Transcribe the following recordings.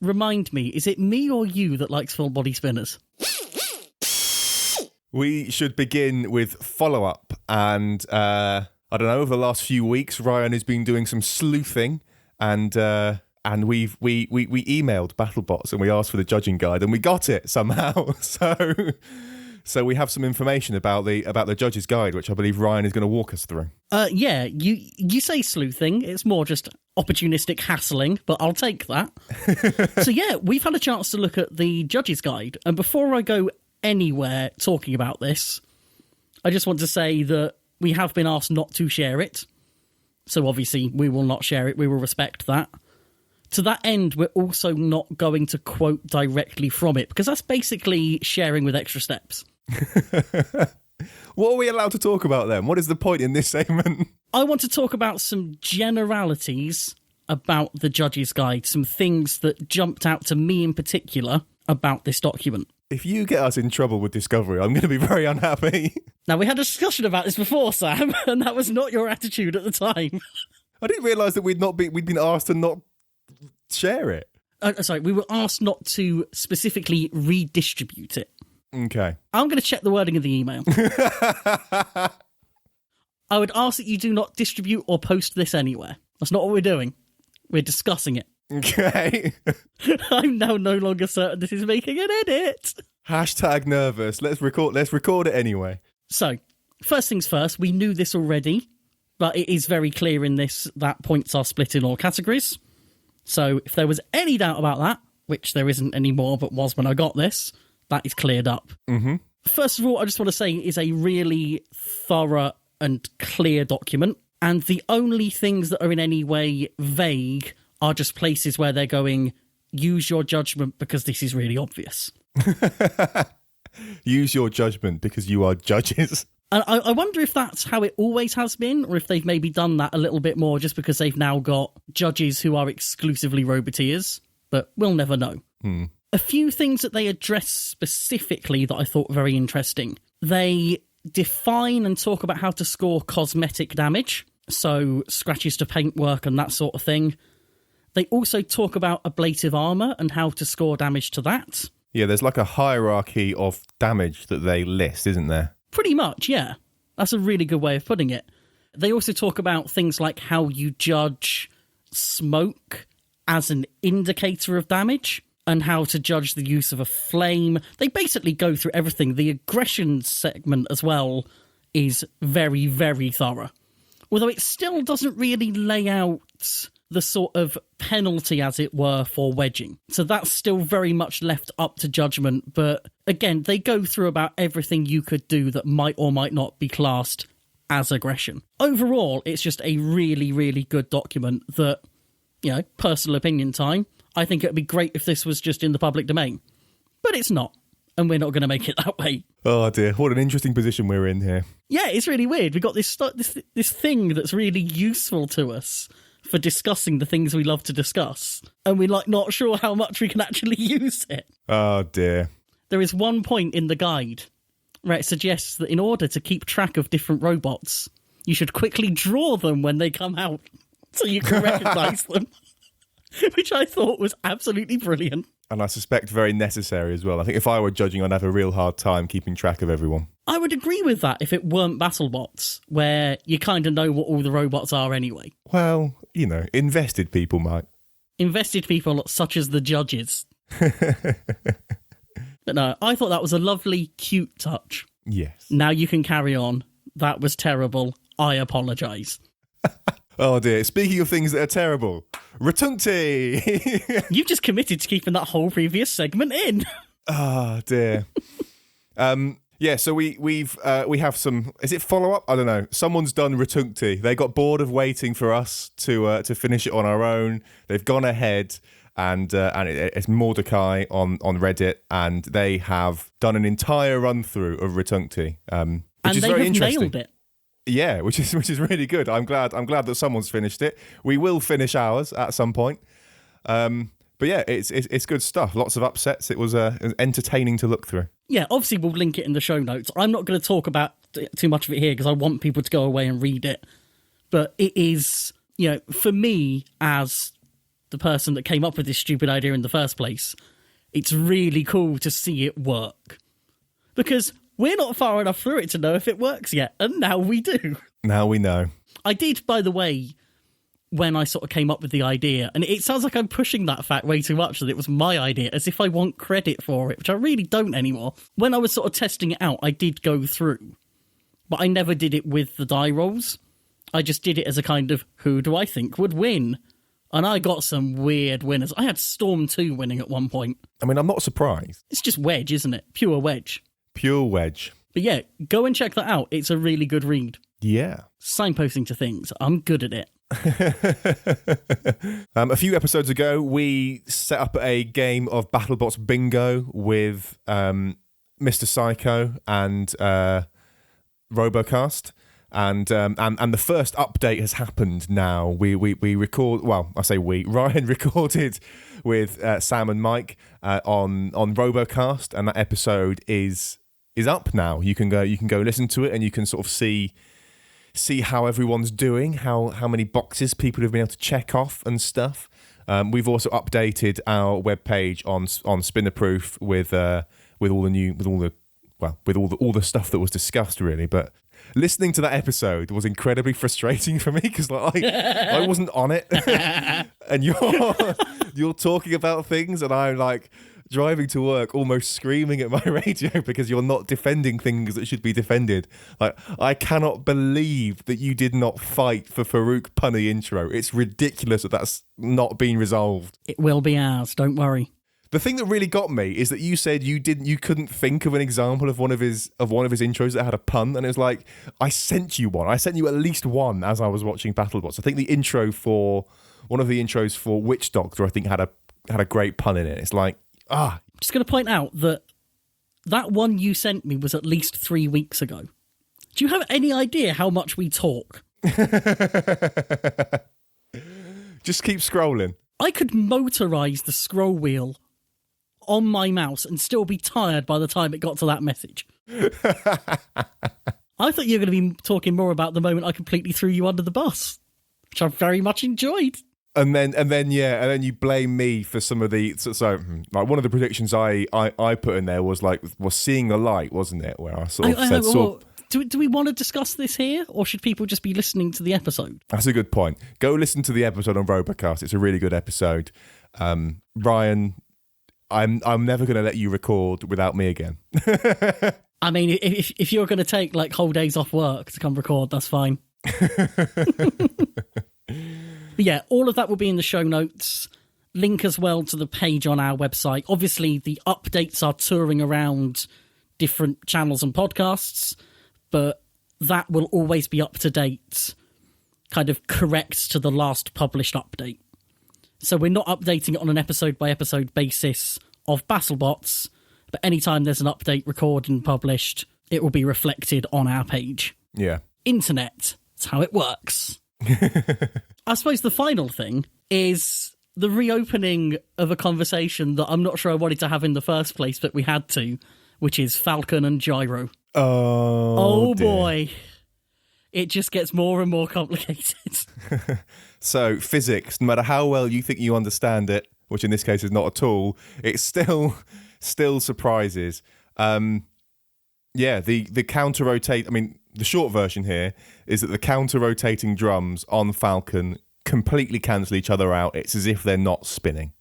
remind me, is it me or you that likes full body spinners? We should begin with follow-up. And I don't know, over the last few weeks, Ryan has been doing some sleuthing and we emailed BattleBots and we asked for the judging guide and we got it somehow. So we have some information about the judge's guide, which I believe Ryan is going to walk us through. Yeah, you say sleuthing. It's more just opportunistic hassling, but I'll take that. So yeah, we've had a chance to look at the judge's guide. And before I go anywhere talking about this, I just want to say that we have been asked not to share it. So obviously we will not share it. We will respect that. To that end, we're also not going to quote directly from it, because that's basically sharing with extra steps. What are we allowed to talk about then? What is the point in this segment? I want to talk about some generalities about the judge's guide, some things that jumped out to me in particular about this document. If you get us in trouble with Discovery, I'm going to be very unhappy. Now, we had a discussion about this before, Sam, and that was not your attitude at the time. I didn't realise that we'd been asked to not share it. Sorry, we were asked not to specifically redistribute it. Okay. I'm going to check the wording of the email. I would ask that you do not distribute or post this anywhere. That's not what we're doing. We're discussing it. Okay. I'm now no longer certain this is making an edit. Hashtag nervous. Let's record it anyway. So, first things first, we knew this already, but it is very clear in this that points are split in all categories. So if there was any doubt about that, which there isn't anymore, but was when I got this, that is cleared up. Mm-hmm. First of all, I just want to say it is a really thorough and clear document. And the only things that are in any way vague are just places where they're going, use your judgment because this is really obvious. Use your judgment because you are judges. And I wonder if that's how it always has been, or if they've maybe done that a little bit more just because they've now got judges who are exclusively roboteers, but we'll never know. A few things that they address specifically that I thought were very interesting. They define and talk about how to score cosmetic damage, so scratches to paintwork and that sort of thing. They also talk about ablative armour and how to score damage to that. Yeah, there's like a hierarchy of damage that they list, isn't there? Pretty much, yeah. That's a really good way of putting it. They also talk about things like how you judge smoke as an indicator of damage and how to judge the use of a flame. They basically go through everything. The aggression segment as well is very, very thorough. Although it still doesn't really lay out the sort of penalty, as it were, for wedging. So that's still very much left up to judgment. But again, they go through about everything you could do that might or might not be classed as aggression. Overall, it's just a really, really good document that, you know, personal opinion time, I think it would be great if this was just in the public domain. But it's not. And we're not going to make it that way. Oh dear, what an interesting position we're in here. Yeah, it's really weird. We've got this thing that's really useful to us for discussing the things we love to discuss, and we're like not sure how much we can actually use it. Oh dear. There is one point in the guide where it suggests that in order to keep track of different robots, you should quickly draw them when they come out so you can recognise them, which I thought was absolutely brilliant. And I suspect very necessary as well. I think if I were judging, I'd have a real hard time keeping track of everyone. I would agree with that if it weren't BattleBots, where you kind of know what all the robots are anyway. Well, you know, invested people might. Invested people such as the judges. But no, I thought that was a lovely, cute touch. Yes. Now you can carry on. That was terrible. I apologise. Oh dear, speaking of things that are terrible, Retuncti! You've just committed to keeping that whole previous segment in. Oh dear. Yeah, so we have some, is it follow-up? I don't know. Someone's done Retuncti. They got bored of waiting for us to finish it on our own. They've gone ahead and it's Mordecai on Reddit, and they have done an entire run-through of Retuncti, which is very interesting. Nailed it. Yeah, which is really good. I'm glad that someone's finished it. We will finish ours at some point. But yeah, it's good stuff. Lots of upsets. It was entertaining to look through. Yeah, obviously we'll link it in the show notes. I'm not going to talk about too much of it here because I want people to go away and read it. But it is, you know, for me as the person that came up with this stupid idea in the first place, it's really cool to see it work. Because we're not far enough through it to know if it works yet, and now we do. Now we know. I did, by the way, when I sort of came up with the idea, and it sounds like I'm pushing that fact way too much, that it was my idea, as if I want credit for it, which I really don't anymore. When I was sort of testing it out, I did go through, but I never did it with the die rolls. I just did it as a kind of, who do I think would win? And I got some weird winners. I had Storm 2 winning at one point. I mean, I'm not surprised. It's just Wedge, isn't it? Pure Wedge. Pure Wedge. But yeah, go and check that out. It's a really good read. Yeah. Signposting to things. I'm good at it. A few episodes ago, we set up a game of BattleBots Bingo with Mr. Psycho and Robocast, and the first update has happened. Now we record. Well, I say we. Ryan recorded with Sam and Mike on Robocast, and that episode is up now. You can go listen to it, and you can sort of see how everyone's doing, how many boxes people have been able to check off and stuff. We've also updated our webpage on Spinnerproof with all the stuff that was discussed, really. But listening to that episode was incredibly frustrating for me because I wasn't on it, and you're talking about things, and I'm like driving to work almost screaming at my radio because you're not defending things that should be defended. Like, I cannot believe that you did not fight for Farouk punny intro. It's ridiculous that that's not been resolved. It will be ours, don't worry. The thing that really got me is that you said you couldn't think of an example of one of his intros that had a pun, and it was like, I sent you one. I sent you at least one as I was watching BattleBots. I think the intro for one of the intros for Witch Doctor, I think, had a great pun in it. It's like, I'm just going to point out that one you sent me was at least 3 weeks ago. Do you have any idea how much we talk? Just keep scrolling. I could motorise the scroll wheel on my mouse and still be tired by the time it got to that message. I thought you were going to be talking more about the moment I completely threw you under the bus, which I very much enjoyed. And then you blame me for some of the so like one of the predictions I put in there was seeing the light, wasn't it? Where I sort of said, do we want to discuss this here, or should people just be listening to the episode? That's a good point. Go listen to the episode on Robocast. It's a really good episode. Ryan, I'm never going to let you record without me again. I mean, if you're going to take like whole days off work to come record, that's fine. But yeah, all of that will be in the show notes. Link as well to the page on our website. Obviously, the updates are touring around different channels and podcasts, but that will always be up to date, kind of correct to the last published update. So we're not updating it on an episode-by-episode basis of BattleBots, but anytime there's an update recorded and published, it will be reflected on our page. Yeah. Internet. That's how it works. I suppose the final thing is the reopening of a conversation that I'm not sure I wanted to have in the first place, but we had to, which is Falcon and Gyro. Oh boy. It just gets more and more complicated. So, physics, no matter how well you think you understand it, which in this case is not at all, it still surprises. The counter-rotate... I mean, the short version here is that the counter-rotating drums on Falcon completely cancel each other out. It's as if they're not spinning.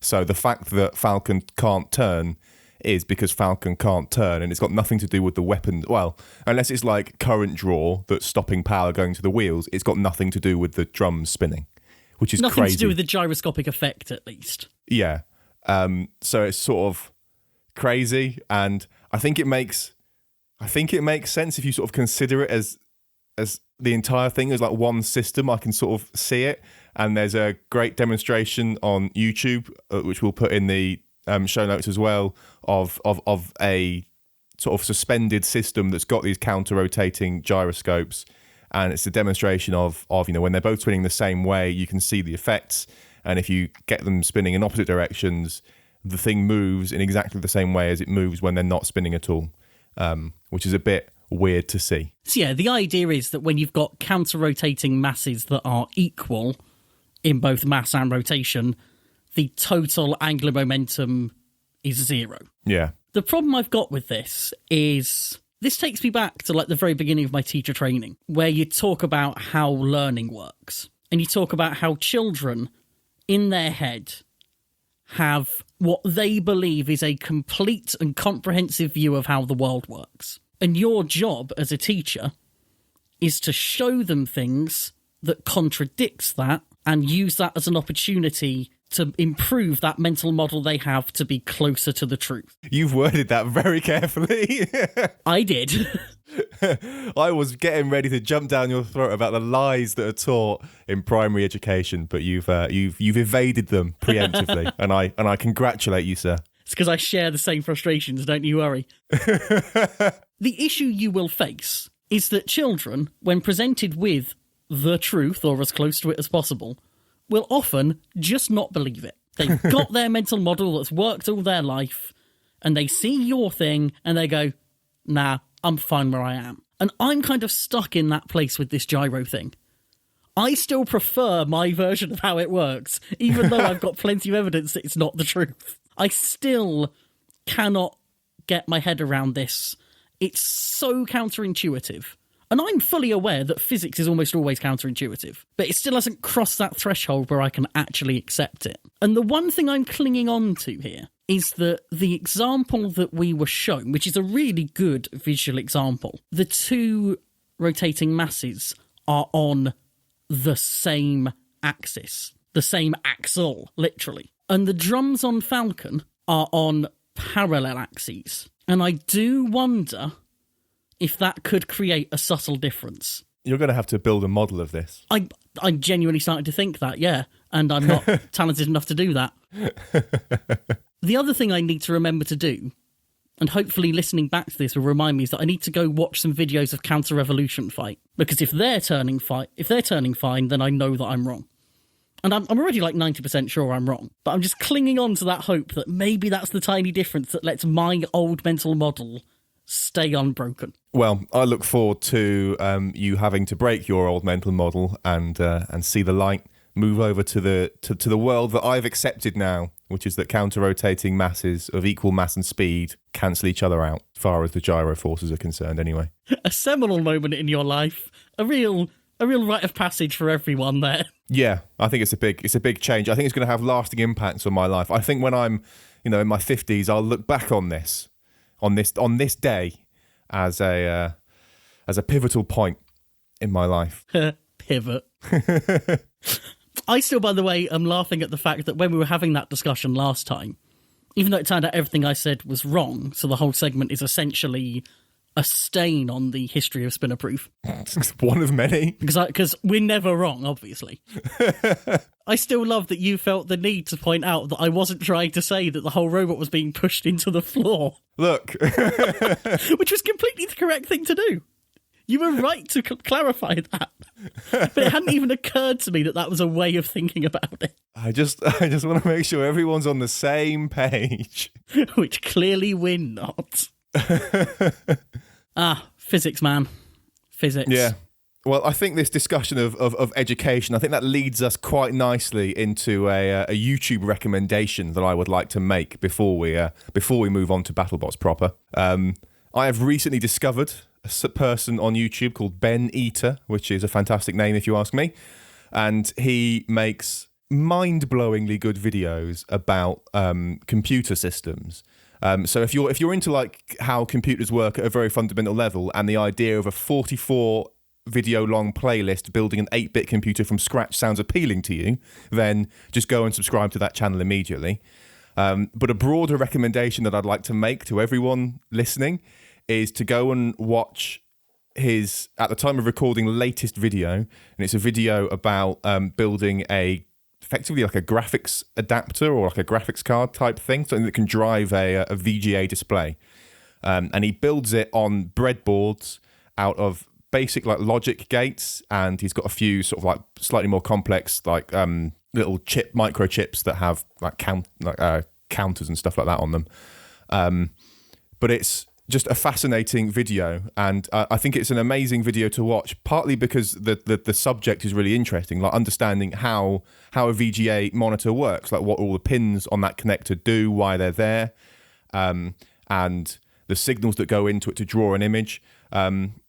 So the fact that Falcon can't turn is because Falcon can't turn, and it's got nothing to do with the weapon. Well, unless it's like current draw that's stopping power going to the wheels, it's got nothing to do with the drums spinning, which is nothing crazy. To do with the gyroscopic effect, at least. Yeah. So it's sort of crazy, and I think it makes sense if you sort of consider it as the entire thing is like one system. I can sort of see it, and there's a great demonstration on YouTube, which we'll put in the show notes as well, of a sort of suspended system that's got these counter-rotating gyroscopes, and it's a demonstration of when they're both spinning the same way, you can see the effects, and if you get them spinning in opposite directions, the thing moves in exactly the same way as it moves when they're not spinning at all, which is a bit weird to see. So yeah, the idea is that when you've got counter-rotating masses that are equal, in both mass and rotation, the total angular momentum is 0. Yeah. The problem I've got with this is this takes me back to like the very beginning of my teacher training, where you talk about how learning works. And you talk about how children in their head have what they believe is a complete and comprehensive view of how the world works. And your job as a teacher is to show them things that contradicts that and use that as an opportunity to improve that mental model they have to be closer to the truth. You've worded that very carefully. I did. I was getting ready to jump down your throat about the lies that are taught in primary education, but you've evaded them preemptively, and I congratulate you, sir. It's because I share the same frustrations, don't you worry. The issue you will face is that children, when presented with the truth, or as close to it as possible, will often just not believe it. They've got their mental model that's worked all their life, and they see your thing, and they go, nah, I'm fine where I am. And I'm kind of stuck in that place with this gyro thing. I still prefer my version of how it works, even though I've got plenty of evidence that it's not the truth. I still cannot get my head around this. It's so counterintuitive. And I'm fully aware that physics is almost always counterintuitive, but it still hasn't crossed that threshold where I can actually accept it. And the one thing I'm clinging on to here is that the example that we were shown, which is a really good visual example, the two rotating masses are on the same axis, the same axle, literally. And the drums on Falcon are on parallel axes. And I do wonder if that could create a subtle difference. You're going to have to build a model of this. I'm genuinely starting to think that, yeah. And I'm not talented enough to do that. The other thing I need to remember to do, and hopefully listening back to this will remind me, is that I need to go watch some videos of Counter Revolution fight. Because if they're turning fine, then I know that I'm wrong. And I'm already like 90% sure I'm wrong. But I'm just clinging on to that hope that maybe that's the tiny difference that lets my old mental model stay unbroken. Well, I look forward to you having to break your old mental model and see the light move over to the world that I've accepted now, which is that counter-rotating masses of equal mass and speed cancel each other out, as far as the gyro forces are concerned anyway. A seminal moment in your life. A real rite of passage for everyone there. Yeah, I think it's a big change. I think it's going to have lasting impacts on my life. I think when I'm, in my 50s, I'll look back on this day as a pivotal point in my life. Pivot. I still, by the way, am laughing at the fact that when we were having that discussion last time, even though it turned out everything I said was wrong, so the whole segment is essentially a stain on the history of Spinnerproof. One of many. Because we're never wrong, obviously. I still love that you felt the need to point out that I wasn't trying to say that the whole robot was being pushed into the floor. Look. Which was completely the correct thing to do. You were right to clarify that. But it hadn't even occurred to me that that was a way of thinking about it. I just want to make sure everyone's on the same page. Which clearly we're not. Physics, man. Physics. Yeah. Well, I think this discussion of education, I think that leads us quite nicely into a YouTube recommendation that I would like to make before we move on to BattleBots proper. I have recently discovered a person on YouTube called Ben Eater, which is a fantastic name if you ask me, and he makes mind-blowingly good videos about computer systems. So if you're into like how computers work at a very fundamental level, and the idea of a 44 video long playlist building an 8-bit computer from scratch sounds appealing to you, then just go and subscribe to that channel immediately. But a broader recommendation that I'd like to make to everyone listening is to go and watch his, at the time of recording, latest video. And it's a video about building effectively like a graphics adapter or like a graphics card type thing, something that can drive a VGA display. And he builds it on breadboards out of basic like logic gates, and he's got a few sort of like slightly more complex like little microchips that have like counters and stuff like that on them. But it's just a fascinating video, and I think it's an amazing video to watch, partly because the subject is really interesting, like understanding how a VGA monitor works, like what all the pins on that connector do, why they're there, and the signals that go into it to draw an image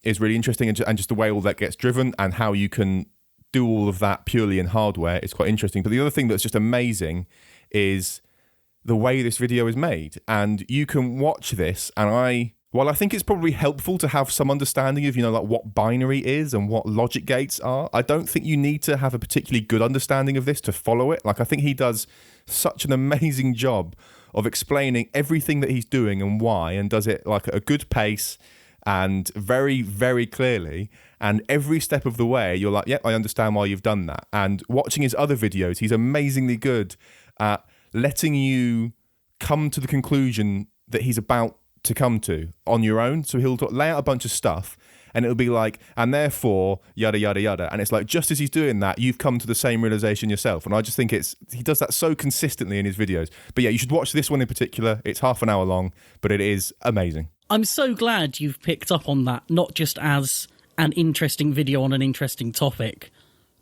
is really interesting, and just the way all that gets driven and how you can do all of that purely in hardware is quite interesting. But the other thing that's just amazing is the way this video is made, and you can watch this, and while I think it's probably helpful to have some understanding of, like what binary is and what logic gates are, I don't think you need to have a particularly good understanding of this to follow it. Like, I think he does such an amazing job of explaining everything that he's doing and why, and does it like at a good pace and very, very clearly. And every step of the way, you're like, yep, I understand why you've done that. And watching his other videos, he's amazingly good at letting you come to the conclusion that he's about to come to on your own. So he'll lay out a bunch of stuff, and it'll be like, and therefore, yada, yada, yada. And it's like, just as he's doing that, you've come to the same realization yourself. And I just think he does that so consistently in his videos. But yeah, you should watch this one in particular. It's half an hour long, but it is amazing. I'm so glad you've picked up on that, not just as an interesting video on an interesting topic,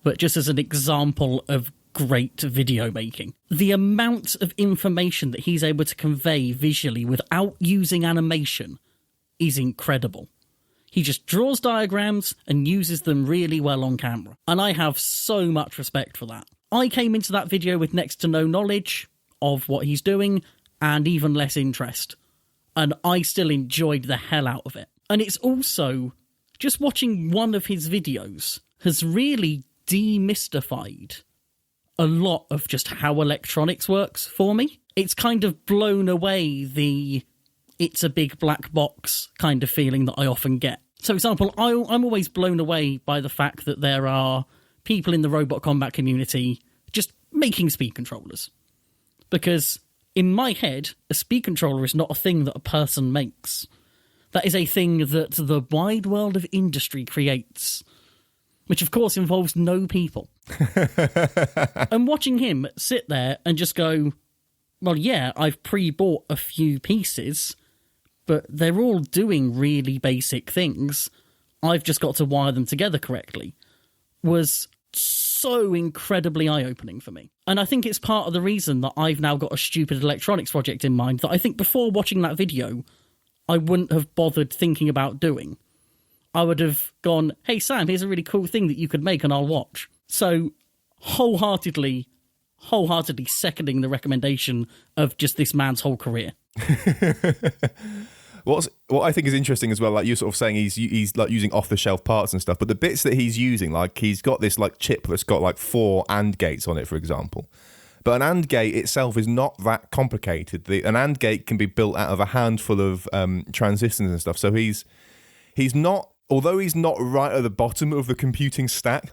but just as an example of great video making. The amount of information that he's able to convey visually without using animation is incredible. He just draws diagrams and uses them really well on camera. And I have so much respect for that. I came into that video with next to no knowledge of what he's doing and even less interest. And I still enjoyed the hell out of it. And it's also, just watching one of his videos has really demystified a lot of just how electronics works for me. It's kind of blown away the it's a big black box kind of feeling that I often get. So, for example, I'm always blown away by the fact that there are people in the robot combat community just making speed controllers. Because in my head, a speed controller is not a thing that a person makes. That is a thing that the wide world of industry creates, which of course involves no people. And watching him sit there and just go, well, yeah, I've pre-bought a few pieces, but they're all doing really basic things. I've just got to wire them together correctly, was so incredibly eye-opening for me. And I think it's part of the reason that I've now got a stupid electronics project in mind that I think before watching that video, I wouldn't have bothered thinking about doing. I would have gone, hey, Sam, here's a really cool thing that you could make and I'll watch. So wholeheartedly seconding the recommendation of just this man's whole career. What I think is interesting as well, like you're sort of saying he's like using off-the-shelf parts and stuff, but the bits that he's using, like he's got this like chip that's got like 4 AND gates on it, for example. But an AND gate itself is not that complicated. An AND gate can be built out of a handful of transistors and stuff. So he's not, although he's not right at the bottom of the computing stack,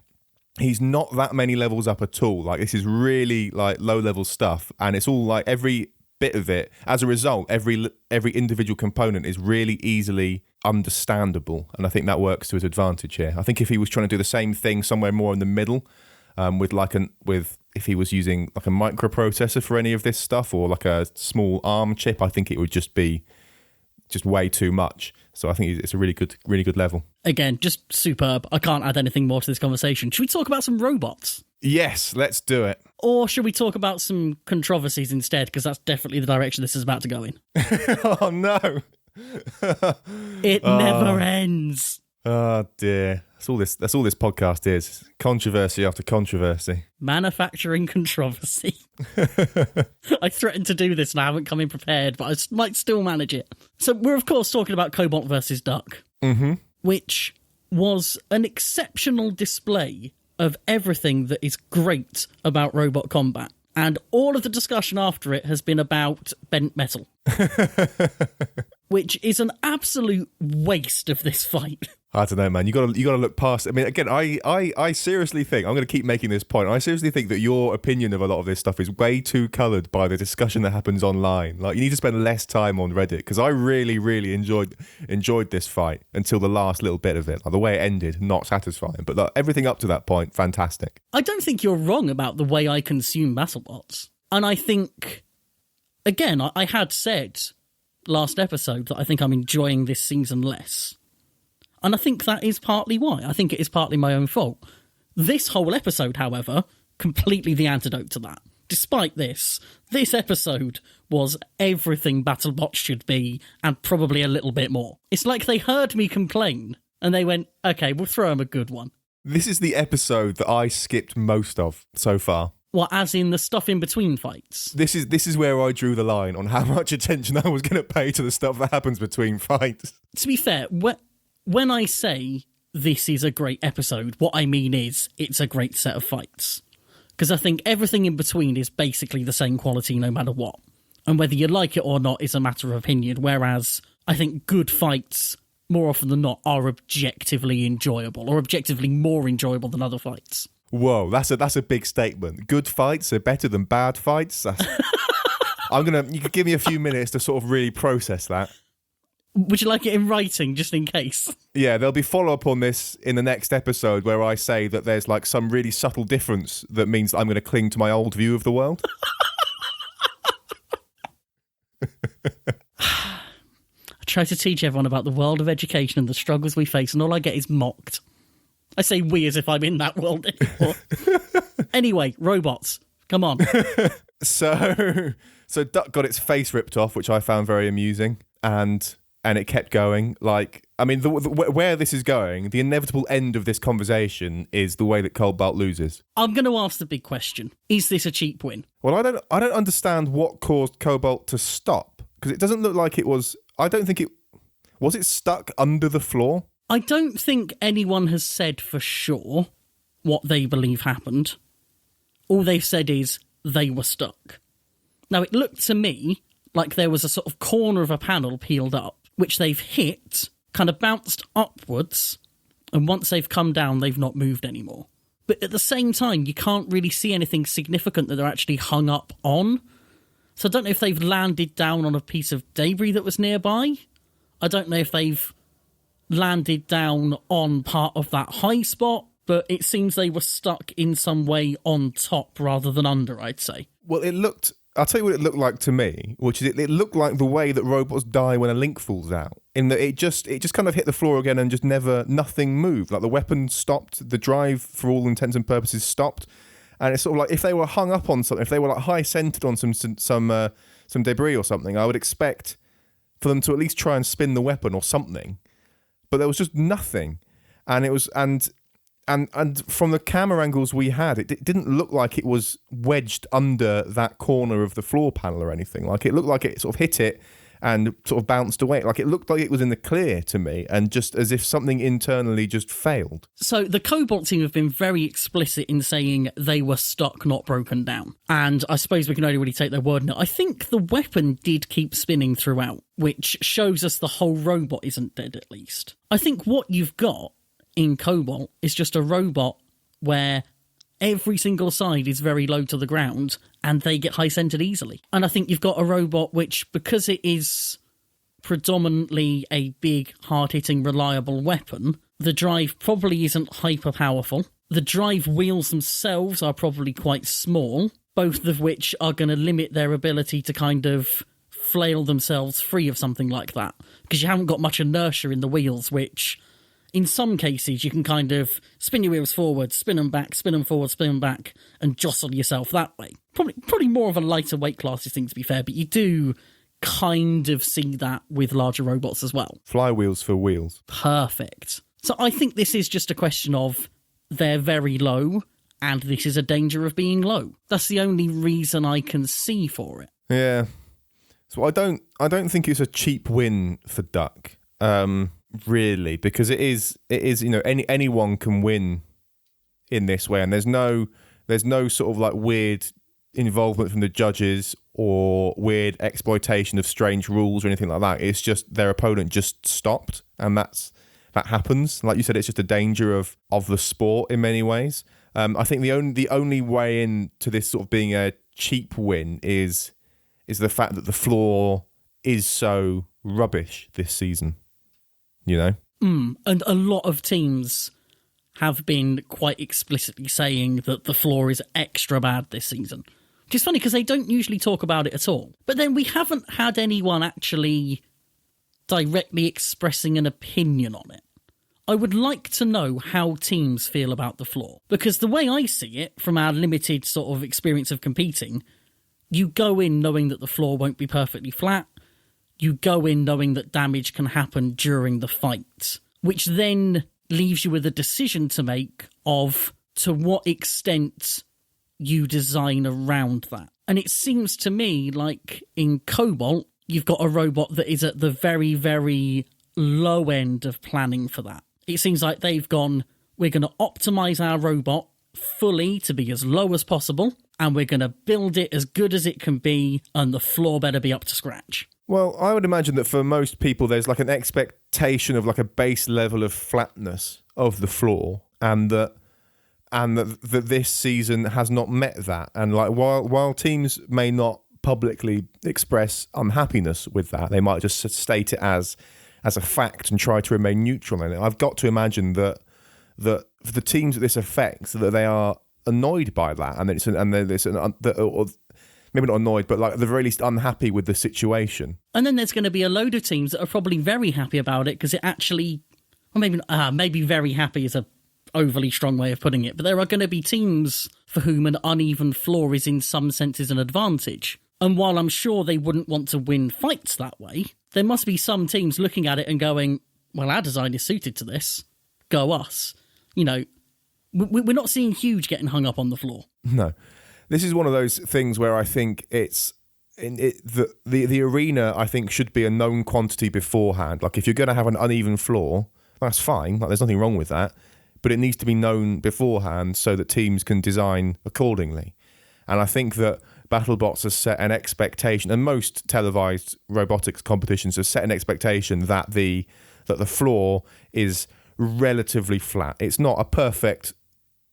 he's not that many levels up at all. Like, this is really like low-level stuff, and it's all like every bit of it. As a result, every individual component is really easily understandable, and I think that works to his advantage here. I think if he was trying to do the same thing somewhere more in the middle, if he was using like a microprocessor for any of this stuff or like a small ARM chip, I think it would just be way too much. So I think it's a really good level. Again, just superb. I can't add anything more to this conversation. Should we talk about some robots? Yes, let's do it. Or should we talk about some controversies instead? Because that's definitely the direction this is about to go in. Oh, no. It never ends. Oh, dear. That's all this podcast is. Controversy after controversy. Manufacturing controversy. I threatened to do this and I haven't come in prepared, but I might still manage it. So we're, of course, talking about Cobalt versus Duck, which was an exceptional display of everything that is great about robot combat. And all of the discussion after it has been about bent metal, which is an absolute waste of this fight. I don't know, man. You got to look past. I mean, again, I seriously think, I'm going to keep making this point. I seriously think that your opinion of a lot of this stuff is way too coloured by the discussion that happens online. Like, you need to spend less time on Reddit, because I really, really enjoyed this fight until the last little bit of it. Like, the way it ended, not satisfying, but like, everything up to that point, fantastic. I don't think you're wrong about the way I consume BattleBots, and I think, again, I had said last episode that I think I'm enjoying this season less. And I think that is partly why. I think it is partly my own fault. This whole episode, however, completely the antidote to that. Despite this episode was everything BattleBots should be, and probably a little bit more. It's like they heard me complain, and they went, okay, we'll throw him a good one. This is the episode that I skipped most of so far. What, as in the stuff in between fights? This is where I drew the line on how much attention I was going to pay to the stuff that happens between fights. To be fair, when I say this is a great episode, what I mean is it's a great set of fights. Because I think everything in between is basically the same quality no matter what. And whether you like it or not is a matter of opinion, whereas I think good fights, more often than not, are objectively enjoyable, or objectively more enjoyable than other fights. Whoa, that's a big statement. Good fights are better than bad fights? You could give me a few minutes to sort of really process that. Would you like it in writing, just in case? Yeah, there'll be follow-up on this in the next episode where I say that there's like some really subtle difference that means that I'm going to cling to my old view of the world. I try to teach everyone about the world of education and the struggles we face, and all I get is mocked. I say we as if I'm in that world anymore. Anyway, robots. Come on. So Duck got its face ripped off, which I found very amusing, and it kept going. Like, I mean, where this is going, the inevitable end of this conversation is the way that Cobalt loses. I'm going to ask the big question. Is this a cheap win? Well, I don't understand what caused Cobalt to stop, because it doesn't look like it was... I don't think it... Was it stuck under the floor? I don't think anyone has said for sure what they believe happened. All they've said is they were stuck. Now, it looked to me like there was a sort of corner of a panel peeled up, which they've hit, kind of bounced upwards, and once they've come down, they've not moved anymore. But at the same time, you can't really see anything significant that they're actually hung up on. So I don't know if they've landed down on a piece of debris that was nearby. I don't know if they've landed down on part of that high spot, but it seems they were stuck in some way on top rather than under, I'd say. Well, I'll tell you what it looked like to me, which is it looked like the way that robots die when a link falls out, in that it just kind of hit the floor again and just nothing moved. Like the weapon stopped, the drive for all intents and purposes stopped, and it's sort of like if they were hung up on something, if they were like high centered on some debris or something, I would expect for them to at least try and spin the weapon or something. But there was just nothing, and it was and from the camera angles we had, it didn't look like it was wedged under that corner of the floor panel or anything. Like it looked like it sort of hit it and sort of bounced away. Like it looked like it was in the clear to me, and just as if something internally just failed. So the Cobalt team have been very explicit in saying they were stuck, not broken down. And I suppose we can only really take their word now. I think the weapon did keep spinning throughout, which shows us the whole robot isn't dead at least. I think what you've got in Cobalt is just a robot where every single side is very low to the ground and they get high-centered easily. And I think you've got a robot which, because it is predominantly a big, hard-hitting, reliable weapon, the drive probably isn't hyper-powerful. The drive wheels themselves are probably quite small, both of which are going to limit their ability to kind of flail themselves free of something like that, because you haven't got much inertia in the wheels, which... in some cases, you can kind of spin your wheels forward, spin them back, spin them forward, spin them back, and jostle yourself that way. Probably more of a lighter weight classes thing, to be fair, but you do kind of see that with larger robots as well. Flywheels for wheels. Perfect. So I think this is just a question of they're very low, and this is a danger of being low. That's the only reason I can see for it. Yeah. So I don't think it's a cheap win for Duck. Really, because it is anyone can win in this way, and there's no sort of like weird involvement from the judges or weird exploitation of strange rules or anything like that. It's just their opponent just stopped, and that happens. Like you said, it's just a danger of the sport in many ways. I think the only way into this sort of being a cheap win is the fact that the floor is so rubbish this season. You know? And a lot of teams have been quite explicitly saying that the floor is extra bad this season. Which is funny because they don't usually talk about it at all. But then we haven't had anyone actually directly expressing an opinion on it. I would like to know how teams feel about the floor. Because the way I see it, from our limited sort of experience of competing, you go in knowing that the floor won't be perfectly flat. You go in knowing that damage can happen during the fight, which then leaves you with a decision to make of to what extent you design around that. And it seems to me like in Cobalt, you've got a robot that is at the very, very low end of planning for that. It seems like they've gone, we're going to optimize our robot fully to be as low as possible, and we're going to build it as good as it can be, and the floor better be up to scratch. Well, I would imagine that for most people, there's like an expectation of like a base level of flatness of the floor, and that this season has not met that. And like while teams may not publicly express unhappiness with that, they might just state it as a fact and try to remain neutral in it. I've got to imagine that for the teams that this affects, that they are annoyed by that, or maybe not annoyed, but like at the very least unhappy with the situation. And then there's going to be a load of teams that are probably very happy about it because it actually, or maybe very happy is a overly strong way of putting it, but there are going to be teams for whom an uneven floor is in some senses an advantage. And while I'm sure they wouldn't want to win fights that way, there must be some teams looking at it and going, well, our design is suited to this. Go us. You know, we're not seeing Huge getting hung up on the floor. No. This is one of those things where I think the arena, I think, should be a known quantity beforehand. Like, if you're going to have an uneven floor, that's fine. Like, there's nothing wrong with that. But it needs to be known beforehand so that teams can design accordingly. And I think that BattleBots has set an expectation, and most televised robotics competitions have set an expectation that the floor is relatively flat. It's not a perfect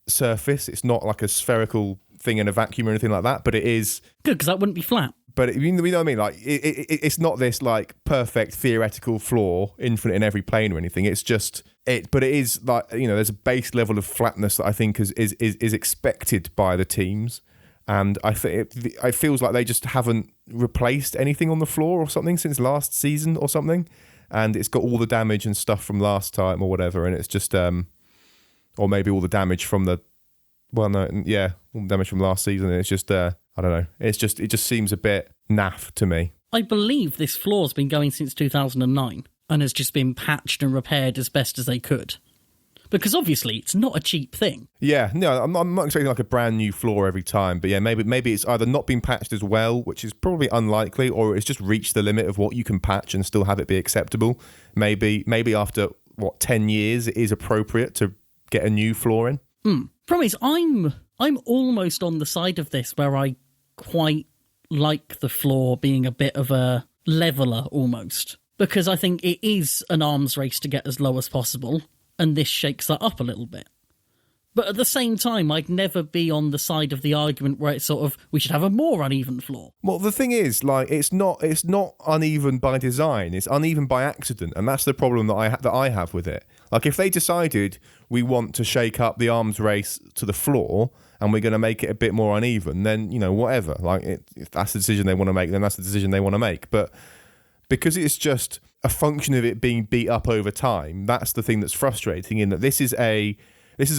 surface. It's not like a spherical thing in a vacuum or anything like that, but it is good, because that wouldn't be flat. But you know what I mean? Like it's not this like perfect theoretical floor, infinite in every plane or anything. It's just it, but it is like, you know, there's a base level of flatness that I think is expected by the teams, and I think it feels like they just haven't replaced anything on the floor or something since last season or something, and it's got all the damage and stuff from last time or whatever, and it's just or maybe all the damage from all the damage from last season. And it's just I don't know. It just seems a bit naff to me. I believe this floor's been going since 2009 and has just been patched and repaired as best as they could. Because obviously it's not a cheap thing. Yeah, no, I'm not expecting like a brand new floor every time. But yeah, maybe it's either not been patched as well, which is probably unlikely, or it's just reached the limit of what you can patch and still have it be acceptable. Maybe after 10 years it is appropriate to get a new floor in. Problem is, I'm almost on the side of this where I quite like the floor being a bit of a leveler almost, because I think it is an arms race to get as low as possible, and this shakes that up a little bit. But at the same time, I'd never be on the side of the argument where it's sort of, we should have a more uneven floor. Well, the thing is, like, it's not uneven by design, it's uneven by accident, and that's the problem that I have with it. Like, if they decided we want to shake up the arms race to the floor and we're going to make it a bit more uneven, then, you know, whatever. Like, if that's the decision they want to make, then that's the decision they want to make. But because it's just a function of it being beat up over time, that's the thing that's frustrating, in that this is a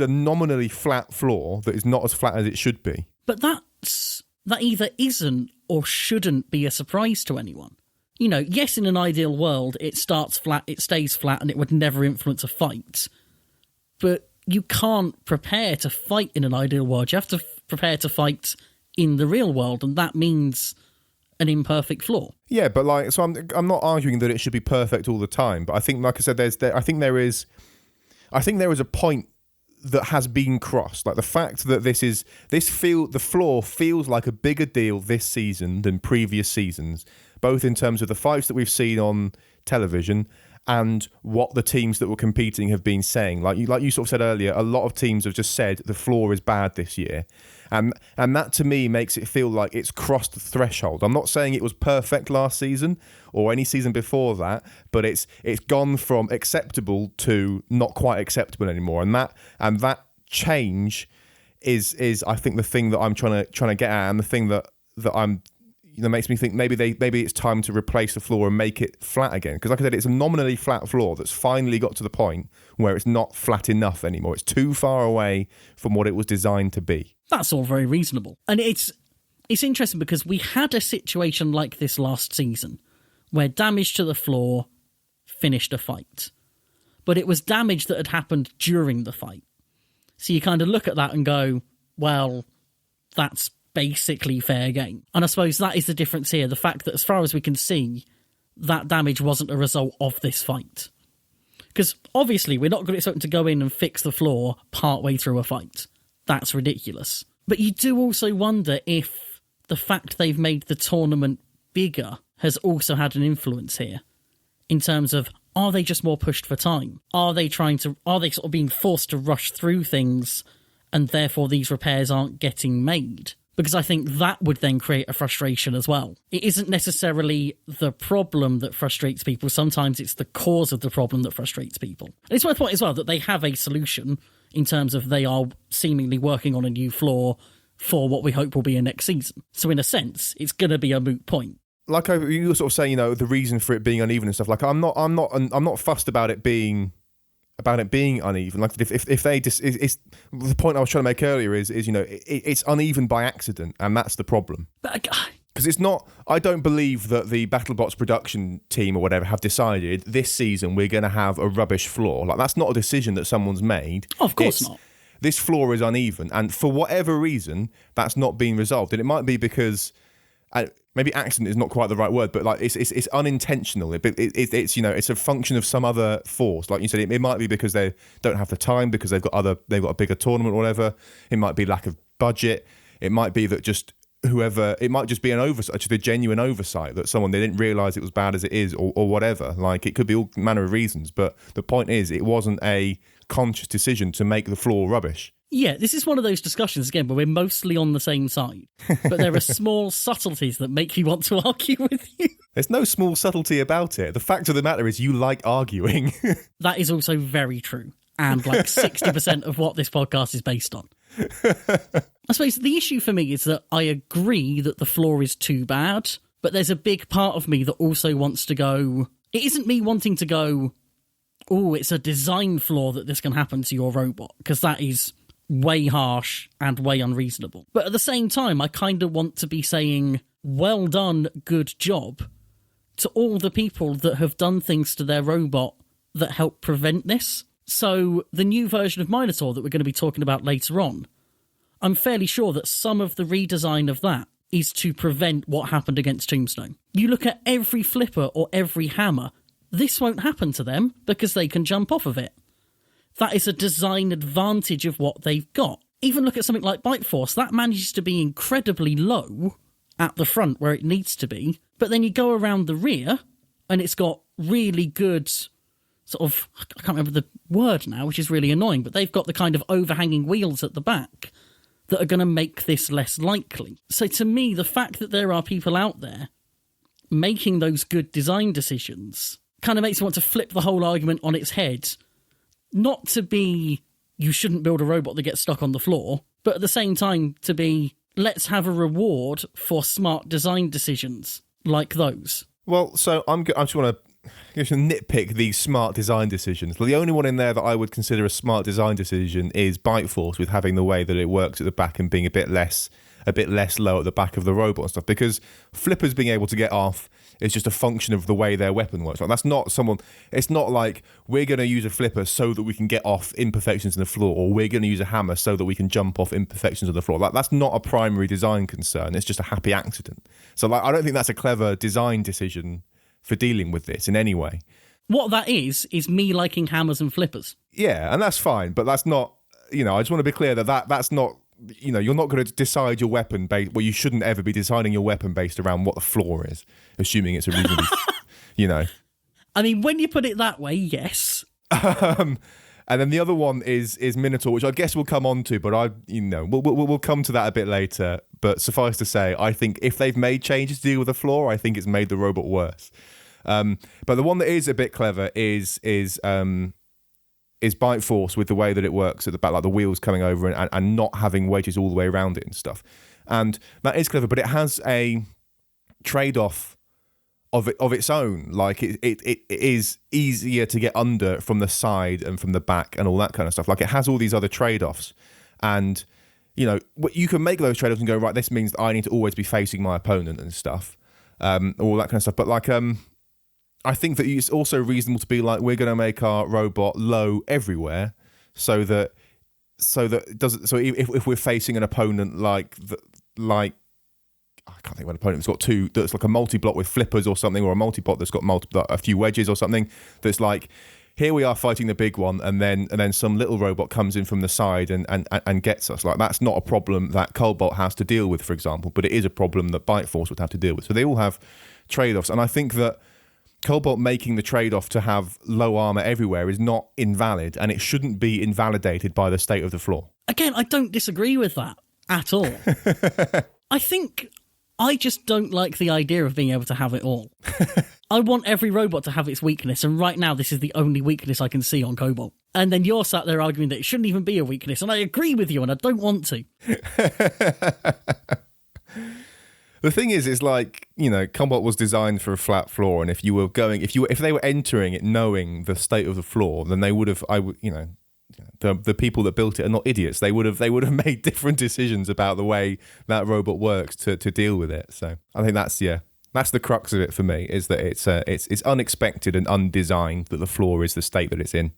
nominally flat floor that is not as flat as it should be. But that either isn't or shouldn't be a surprise to anyone. You know, yes, in an ideal world, it starts flat, it stays flat, and it would never influence a fight. But you can't prepare to fight in an ideal world. You have to prepare to fight in the real world, and that means an imperfect floor. Yeah, but like, so I'm not arguing that it should be perfect all the time. But I think, like I said, I think there is a point that has been crossed. Like the fact that the floor feels like a bigger deal this season than previous seasons, both in terms of the fights that we've seen on television and what the teams that were competing have been saying. Like you sort of said earlier, a lot of teams have just said the floor is bad this year. And that to me makes it feel like it's crossed the threshold. I'm not saying it was perfect last season or any season before that, but it's gone from acceptable to not quite acceptable anymore. And that change is I think the thing that I'm trying to get at, and the thing that I'm makes me think maybe it's time to replace the floor and make it flat again. Because like I said, it's a nominally flat floor that's finally got to the point where it's not flat enough anymore. It's too far away from what it was designed to be. That's all very reasonable. And it's interesting because we had a situation like this last season where damage to the floor finished a fight. But it was damage that had happened during the fight. So you kind of look at that and go, well, that's basically fair game. And I suppose that is the difference here. The fact that as far as we can see, that damage wasn't a result of this fight. Because obviously we're not going to expect to go in and fix the floor partway through a fight. That's ridiculous. But you do also wonder if the fact they've made the tournament bigger has also had an influence here. In terms of, are they just more pushed for time? Are they sort of being forced to rush through things and therefore these repairs aren't getting made? Because I think that would then create a frustration as well. It isn't necessarily the problem that frustrates people. Sometimes it's the cause of the problem that frustrates people. And it's worth pointing as well that they have a solution in terms of they are seemingly working on a new floor for what we hope will be a next season. So in a sense, it's going to be a moot point. Like you were sort of saying, the reason for it being uneven and stuff. Like I'm not fussed about it being uneven. Like if they just, it's the point I was trying to make earlier is it's uneven by accident, and that's the problem. Because it's not. I don't believe that the BattleBots production team or whatever have decided this season we're going to have a rubbish floor. Like that's not a decision that someone's made. Oh, of course not. This floor is uneven, and for whatever reason, that's not being resolved. And it might be because. Maybe accident is not quite the right word, but like it's unintentional. It's a function of some other force. Like you said, it might be because they don't have the time because they've got a bigger tournament or whatever. It might be lack of budget. It might be that just whoever. It might just be an oversight, just a genuine oversight that they didn't realise it was bad as it is, or whatever. Like it could be all manner of reasons. But the point is, it wasn't a conscious decision to make the floor rubbish. Yeah, this is one of those discussions, again, where we're mostly on the same side. But there are small subtleties that make me want to argue with you. There's no small subtlety about it. The fact of the matter is you like arguing. That is also very true. And like 60% of what this podcast is based on. I suppose the issue for me is that I agree that the floor is too bad, but there's a big part of me that also wants to go... It isn't me wanting to go, oh, it's a design flaw that this can happen to your robot, because that is... way harsh and way unreasonable. But at the same time, I kind of want to be saying, well done, good job, to all the people that have done things to their robot that help prevent this. So the new version of Minotaur that we're going to be talking about later on, I'm fairly sure that some of the redesign of that is to prevent what happened against Tombstone. You look at every flipper or every hammer, this won't happen to them because they can jump off of it. That is a design advantage of what they've got. Even look at something like Bite Force. That manages to be incredibly low at the front where it needs to be. But then you go around the rear and it's got really good sort of... I can't remember the word now, which is really annoying. But they've got the kind of overhanging wheels at the back that are going to make this less likely. So to me, the fact that there are people out there making those good design decisions kind of makes me want to flip the whole argument on its head. Not to be, you shouldn't build a robot that gets stuck on the floor, but at the same time to be, let's have a reward for smart design decisions like those. Well, so I just want to nitpick these smart design decisions. The only one in there that I would consider a smart design decision is Bite Force, with having the way that it works at the back and being a bit less low at the back of the robot and stuff, because flippers being able to get off is just a function of the way their weapon works. Like, that's not it's not like we're going to use a flipper so that we can get off imperfections in the floor, or we're going to use a hammer so that we can jump off imperfections on the floor. Like, that's not a primary design concern. It's just a happy accident. So like, I don't think that's a clever design decision for dealing with this in any way. What that is me liking hammers and flippers. Yeah, and that's fine, but that's not, I just want to be clear that's not, you're not going to decide your weapon based... Well, you shouldn't ever be deciding your weapon based around what the floor is, assuming it's a reasonably... I mean, when you put it that way, yes. And then the other one is Minotaur, which I guess we'll come on to, but we'll come to that a bit later. But suffice to say, I think if they've made changes to deal with the floor, I think it's made the robot worse. But the one that is a bit clever is bite force with the way that it works at the back, like the wheels coming over and not having wedges all the way around it and stuff. And that is clever, but it has a trade-off of its own. Like it is easier to get under from the side and from the back and all that kind of stuff. Like it has all these other trade-offs, and you can make those trade-offs and go, right, this means that I need to always be facing my opponent and stuff, all that kind of stuff. But like I think that it's also reasonable to be like, we're going to make our robot low everywhere, so that it doesn't. So if we're facing an opponent like I can't think of an opponent that's got two, that's like a multi-block with flippers or something, or a multi-block that's got a few wedges or something, that's like, here we are fighting the big one, and then some little robot comes in from the side and gets us. Like, that's not a problem that Cobalt has to deal with, for example, but it is a problem that Bite Force would have to deal with. So they all have trade-offs, and I think that Cobalt making the trade-off to have low armor everywhere is not invalid, and it shouldn't be invalidated by the state of the floor. Again, I don't disagree with that at all. I think I just don't like the idea of being able to have it all. I want every robot to have its weakness, and right now this is the only weakness I can see on Cobalt. And then you're sat there arguing that it shouldn't even be a weakness, and I agree with you, and I don't want to. The thing is like, Cobalt was designed for a flat floor, and if they were entering it knowing the state of the floor, then they would have, the people that built it are not idiots. They would have made different decisions about the way that robot works to deal with it. So I think that's the crux of it for me, is that it's unexpected and undesigned that the floor is the state that it's in.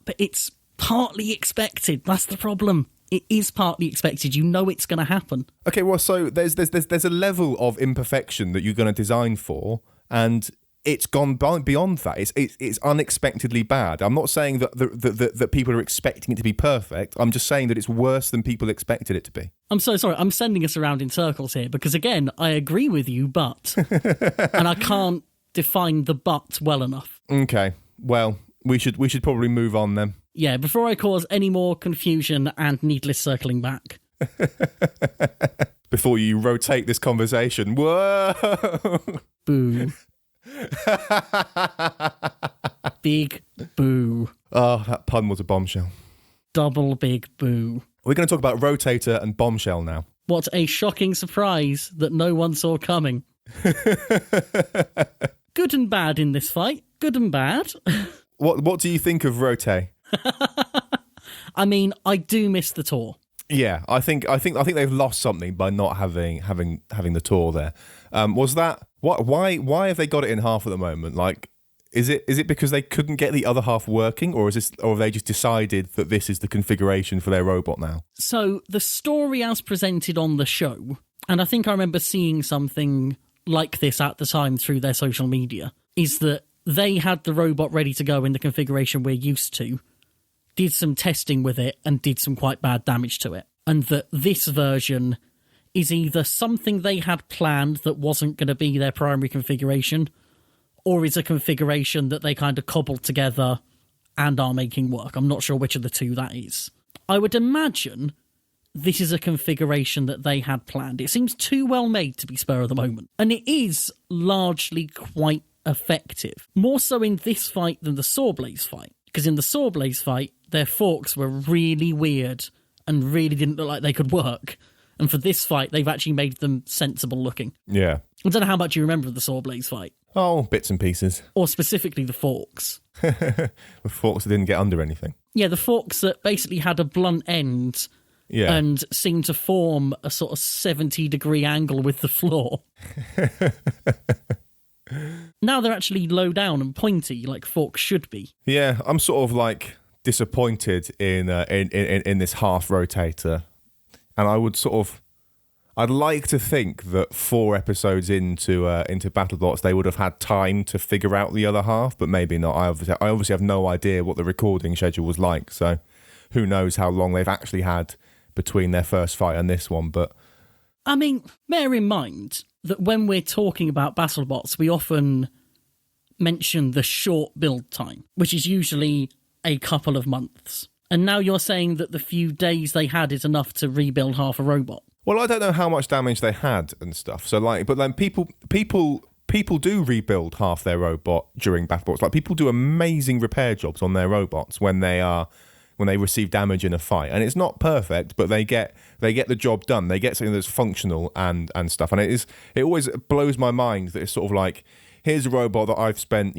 But it's partly expected. That's the problem. It is partly expected. You know it's going to happen. Okay, well, so there's a level of imperfection that you're going to design for, and it's gone beyond that. It's unexpectedly bad. I'm not saying that people are expecting it to be perfect. I'm just saying that it's worse than people expected it to be. I'm so sorry. I'm sending us around in circles here because, again, I agree with you, but... and I can't define the but well enough. Okay. Well, we should probably move on then. Yeah, before I cause any more confusion and needless circling back. Before you rotate this conversation. Whoa! Boo. Big boo. Oh, that pun was a bombshell. Double big boo. We're going to talk about Rotator and Bombshell now. What a shocking surprise that no one saw coming. Good and bad in this fight. Good and bad. What do you think of Rotate? I mean, I do miss the tour. Yeah, I think they've lost something by not having the tour there. Was that why have they got it in half at the moment? Like, is it because they couldn't get the other half working, or have they just decided that this is the configuration for their robot now? So the story as presented on the show, and I think I remember seeing something like this at the time through their social media, is that they had the robot ready to go in the configuration we're used to, did some testing with it, and did some quite bad damage to it. And that this version is either something they had planned that wasn't going to be their primary configuration, or is a configuration that they kind of cobbled together and are making work. I'm not sure which of the two that is. I would imagine this is a configuration that they had planned. It seems too well made to be spur of the moment. And it is largely quite effective. More so in this fight than the Sawblaze fight. Because in the Sawblaze fight, their forks were really weird and really didn't look like they could work. And for this fight, they've actually made them sensible looking. Yeah. I don't know how much you remember of the Sawblaze fight. Oh, bits and pieces. Or specifically the forks. The forks that didn't get under anything. Yeah, the forks that basically had a blunt end and seemed to form a sort of 70-degree angle with the floor. Now they're actually low down and pointy, like forks should be. Yeah, I'm sort of like disappointed in this half rotator, and I'd like to think that 4 episodes into BattleBots they would have had time to figure out the other half, but maybe not. I obviously have no idea what the recording schedule was like, so who knows how long they've actually had between their first fight and this one. But I mean, bear in mind that when we're talking about BattleBots, we often mention the short build time, which is usually a couple of months. And now you're saying that the few days they had is enough to rebuild half a robot. Well, I don't know how much damage they had and stuff. So, but then people people do rebuild half their robot during battles. Like, people do amazing repair jobs on their robots when they receive damage in a fight, and it's not perfect, but they get the job done. They get something that's functional and stuff. And it always blows my mind that it's sort of like, here's a robot that I've spent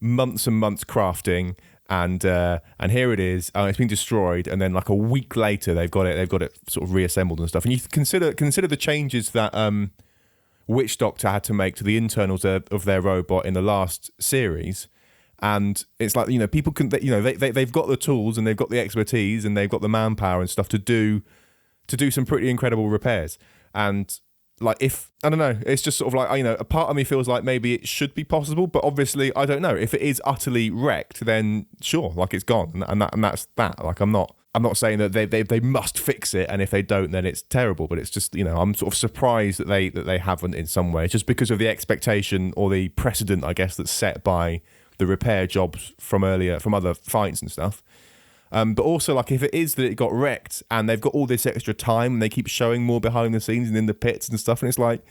months and months crafting, and here it is. It's been destroyed, and then like a week later they've got it sort of reassembled and stuff. And you consider the changes that Witch Doctor had to make to the internals of their robot in the last series. And it's like, people can, they've got the tools and they've got the expertise and they've got the manpower and stuff to do some pretty incredible repairs. And like, I don't know, it's just sort of like, a part of me feels like maybe it should be possible, but obviously I don't know. If it is utterly wrecked, then sure, like, it's gone, and that's that. Like, I'm not saying that they must fix it, and if they don't, then it's terrible. But it's just, I'm sort of surprised that they haven't in some way, just because of the expectation or the precedent, I guess, that's set by the repair jobs from other fights and stuff. But also, like, if it is that it got wrecked and they've got all this extra time and they keep showing more behind the scenes and in the pits and stuff, and it's like,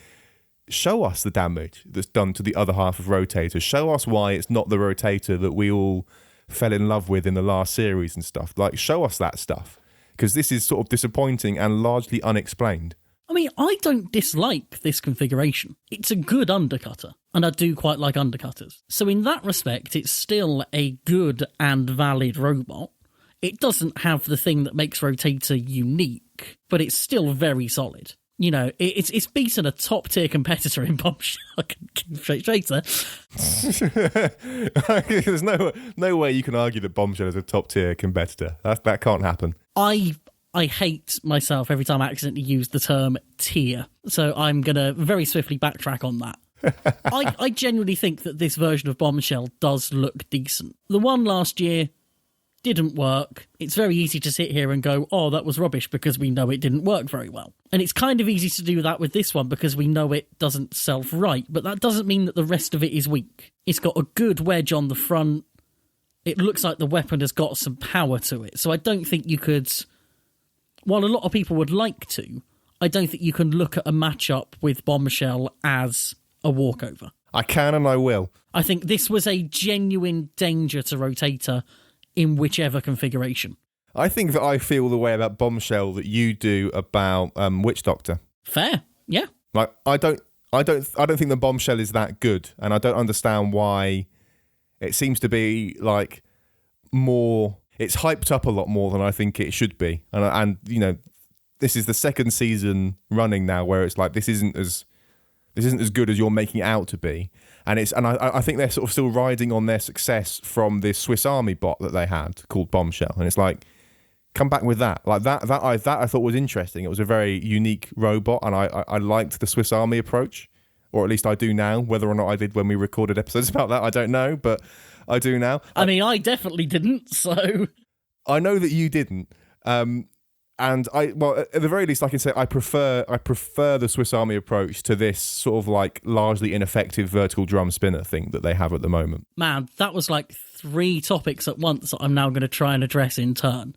show us the damage that's done to the other half of Rotator. Show us why it's not the Rotator that we all fell in love with in the last series and stuff. Like, show us that stuff, because this is sort of disappointing and largely unexplained. I mean, I don't dislike this configuration. It's a good undercutter, and I do quite like undercutters. So in that respect, it's still a good and valid robot. It doesn't have the thing that makes Rotator unique, but it's still very solid. It's beaten a top-tier competitor in Bombshell. I can keep straight there. There's no way you can argue that Bombshell is a top-tier competitor. That can't happen. I hate myself every time I accidentally use the term tier, so I'm going to very swiftly backtrack on that. I genuinely think that this version of Bombshell does look decent. The one last year didn't work. It's very easy to sit here and go, oh, that was rubbish, because we know it didn't work very well. And it's kind of easy to do that with this one because we know it doesn't self-right, but that doesn't mean that the rest of it is weak. It's got a good wedge on the front. It looks like the weapon has got some power to it. So I don't think you could, while a lot of people would like to, I don't think you can look at a matchup with Bombshell as a walkover. I can and I will. I think this was a genuine danger to Rotator in whichever configuration. I think that I feel the way about Bombshell that you do about Witch Doctor. Fair, yeah. Like, I don't think the Bombshell is that good, and I don't understand why it seems to be like more. It's hyped up a lot more than I think it should be, and this is the second season running now where it's like this isn't as good as you're making it out to be. And I think they're sort of still riding on their success from this Swiss Army bot that they had called Bombshell. And it's like, come back with that. Like that I thought was interesting. It was a very unique robot, and I liked the Swiss Army approach, or at least I do now. Whether or not I did when we recorded episodes about that, I don't know, but I do now. I mean, I definitely didn't, so I know that you didn't. And at the very least, like I say, I prefer the Swiss Army approach to this sort of like largely ineffective vertical drum spinner thing that they have at the moment. Man, that was like 3 topics at once that I'm now going to try and address in turn.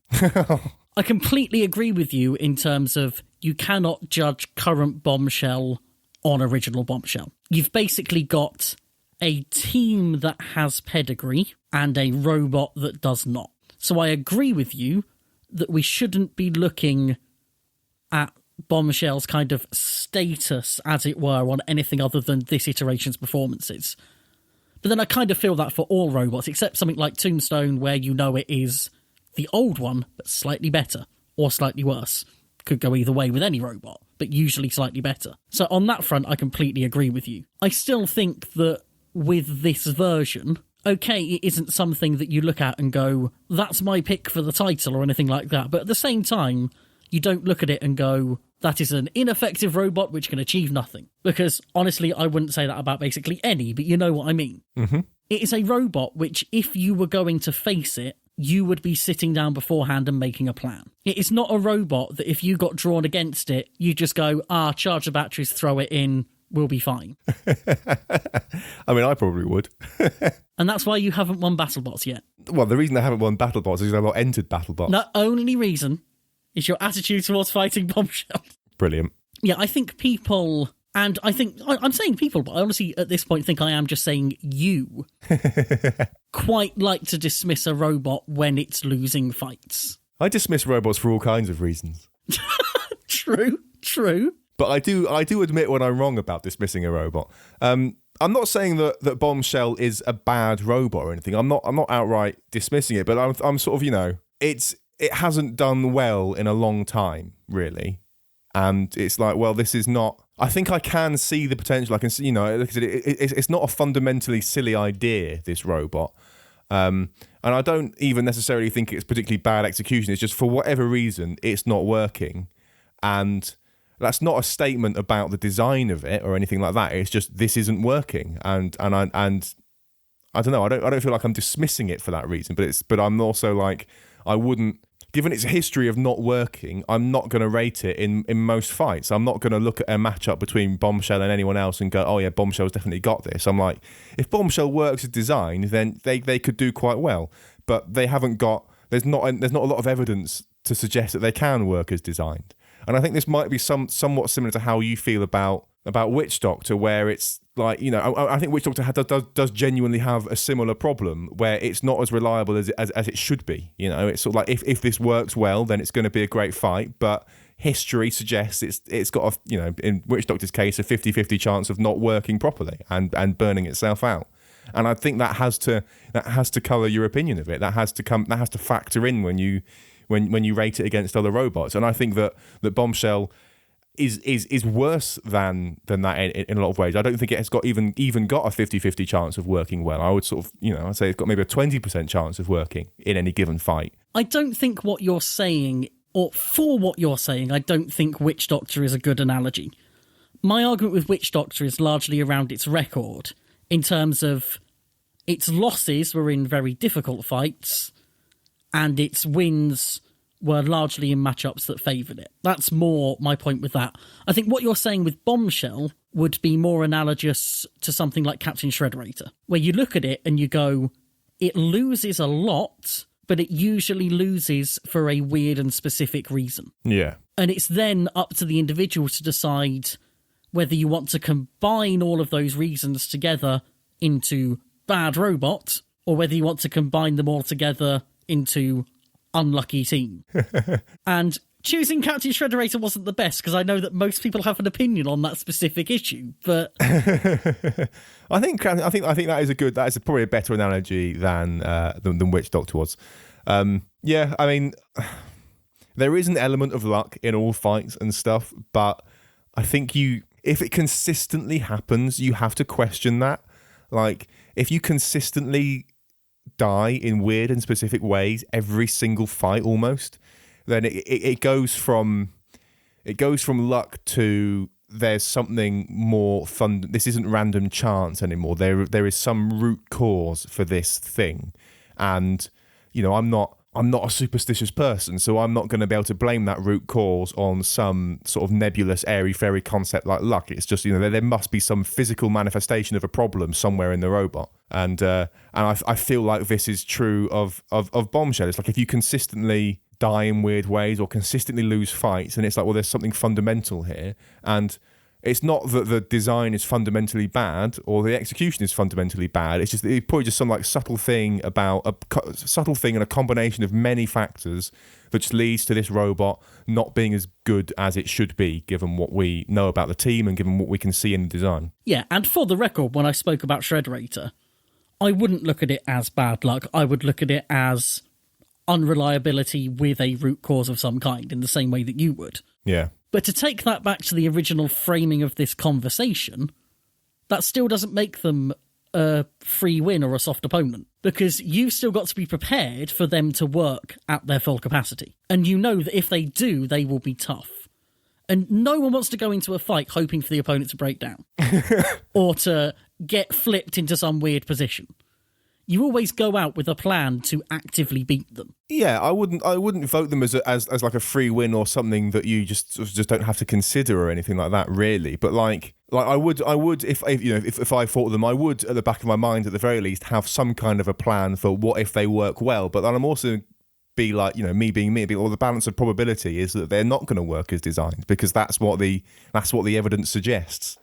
I completely agree with you in terms of you cannot judge current Bombshell on original Bombshell. You've basically got a team that has pedigree and a robot that does not. So I agree with you that we shouldn't be looking at Bombshell's kind of status, as it were, on anything other than this iteration's performances. But then I kind of feel that for all robots, except something like Tombstone, where it is the old one, but slightly better, or slightly worse. Could go either way with any robot, but usually slightly better. So on that front, I completely agree with you. I still think that with this version, okay, it isn't something that you look at and go, that's my pick for the title or anything like that. But at the same time, you don't look at it and go, that is an ineffective robot which can achieve nothing. Because honestly, I wouldn't say that about basically any, but you know what I mean. Mm-hmm. It is a robot which, if you were going to face it, you would be sitting down beforehand and making a plan. It is not a robot that if you got drawn against it, you just go, charge the batteries, throw it in, we'll be fine. I mean, I probably would. And that's why you haven't won BattleBots yet. Well, the reason I haven't won BattleBots is I've not entered BattleBots. The only reason is your attitude towards fighting Bombshell. Brilliant. Yeah, I think people And I think, I'm saying people, but I honestly at this point think I am just saying you quite like to dismiss a robot when it's losing fights. I dismiss robots for all kinds of reasons. True. But I do admit when I'm wrong about dismissing a robot. I'm not saying that Bombshell is a bad robot or anything. I'm not outright dismissing it, but I'm sort of, it hasn't done well in a long time, really. And it's like, well, this is not... I think I can see the potential. I can see, it's not a fundamentally silly idea, this robot. And I don't even necessarily think it's particularly bad execution. It's just for whatever reason, it's not working. And that's not a statement about the design of it or anything like that. It's just, this isn't working. And I don't know. I don't feel like I'm dismissing it for that reason. But I'm also like, I wouldn't... Given its history of not working, I'm not going to rate it in most fights. I'm not going to look at a matchup between Bombshell and anyone else and go, oh yeah, Bombshell's definitely got this. I'm like, if Bombshell works as designed, then they could do quite well. But they haven't got... There's not a lot of evidence to suggest that they can work as designed. And I think this might be somewhat similar to how you feel about Witch Doctor, where it's like, I think Witch Doctor does genuinely have a similar problem where it's not as reliable as it should be. It's sort of like if this works well, then it's going to be a great fight. But history suggests it's got in Witch Doctor's case, a 50-50 chance of not working properly and burning itself out. And I think that has to colour your opinion of it. That has to factor in when you rate it against other robots. And I think that Bombshell is worse than that in a lot of ways. I don't think it has got even got a 50-50 chance of working well. I would sort of, I'd say it's got maybe a 20% chance of working in any given fight. I don't think what you're saying, or for what you're saying, I don't think Witch Doctor is a good analogy. My argument with Witch Doctor is largely around its record, in terms of its losses were in very difficult fights, and its wins were largely in matchups that favoured it. That's more my point with that. I think what you're saying with Bombshell would be more analogous to something like Captain Shredderator, where you look at it and you go, it loses a lot, but it usually loses for a weird and specific reason. Yeah. And it's then up to the individual to decide whether you want to combine all of those reasons together into bad robot, or whether you want to combine them all together into unlucky team. And choosing Captain Shredderator wasn't the best, because I know that most people have an opinion on that specific issue, but I think that is probably a better analogy than Witch Doctor was. Yeah, I mean, there is an element of luck in all fights and stuff, but I think if it consistently happens, you have to question that. Like, if you consistently die in weird and specific ways every single fight almost, then it goes from luck to there's something more fun. This isn't random chance anymore. There is some root cause for this thing, and I'm not a superstitious person, so I'm not going to be able to blame that root cause on some sort of nebulous airy-fairy concept like luck. It's just, there must be some physical manifestation of a problem somewhere in the robot. And I feel like this is true of Bombshell. It's like if you consistently die in weird ways or consistently lose fights, and it's like, well, there's something fundamental here. And it's not that the design is fundamentally bad or the execution is fundamentally bad. It's probably just some like subtle thing and a combination of many factors that just leads to this robot not being as good as it should be, given what we know about the team and given what we can see in the design. Yeah, and for the record, when I spoke about Shredderator, I wouldn't look at it as bad luck. I would look at it as unreliability with a root cause of some kind, in the same way that you would. Yeah. But to take that back to the original framing of this conversation, that still doesn't make them a free win or a soft opponent, because you've still got to be prepared for them to work at their full capacity. And you know that if they do, they will be tough. And no one wants to go into a fight hoping for the opponent to break down or to get flipped into some weird position. You always go out with a plan to actively beat them. Yeah, I wouldn't vote them as like a free win or something that you just don't have to consider or anything like that, really. But like I would if I fought them, I would at the back of my mind at the very least have some kind of a plan for what if they work well. But then I'm also be like, me being me, well, the balance of probability is that they're not going to work as designed, because that's what the evidence suggests.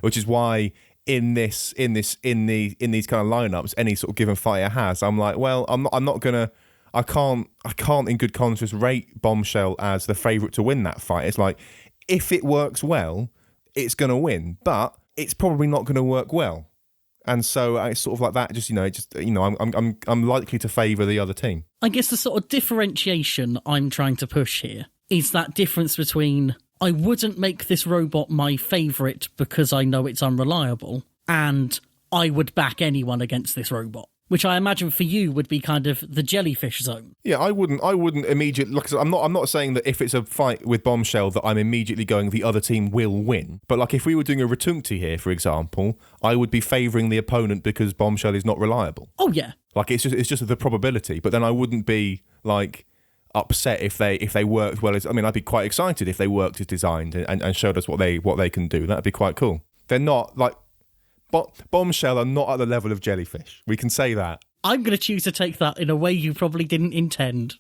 which is why in these kind of lineups, any sort of given fighter has. I'm like, well, I can't in good conscience rate Bombshell as the favourite to win that fight. It's like, if it works well, it's going to win, but it's probably not going to work well. And so it's sort of like that. I'm likely to favour the other team. I guess the sort of differentiation I'm trying to push here is that difference between I wouldn't make this robot my favourite because I know it's unreliable, and I would back anyone against this robot, which I imagine for you would be kind of the jellyfish zone. Yeah, I wouldn't immediately. Like, I'm not saying that if it's a fight with Bombshell that I'm immediately going the other team will win. But like if we were doing a Retuncti here, for example, I would be favouring the opponent because Bombshell is not reliable. Oh yeah, like it's just the probability. But then I wouldn't be like upset if they worked well. I'd be quite excited if they worked as designed and showed us what they can do. That'd be quite cool. They're not like Bombshell are not at the level of jellyfish. We can say that. I'm going to choose to take that in a way you probably didn't intend.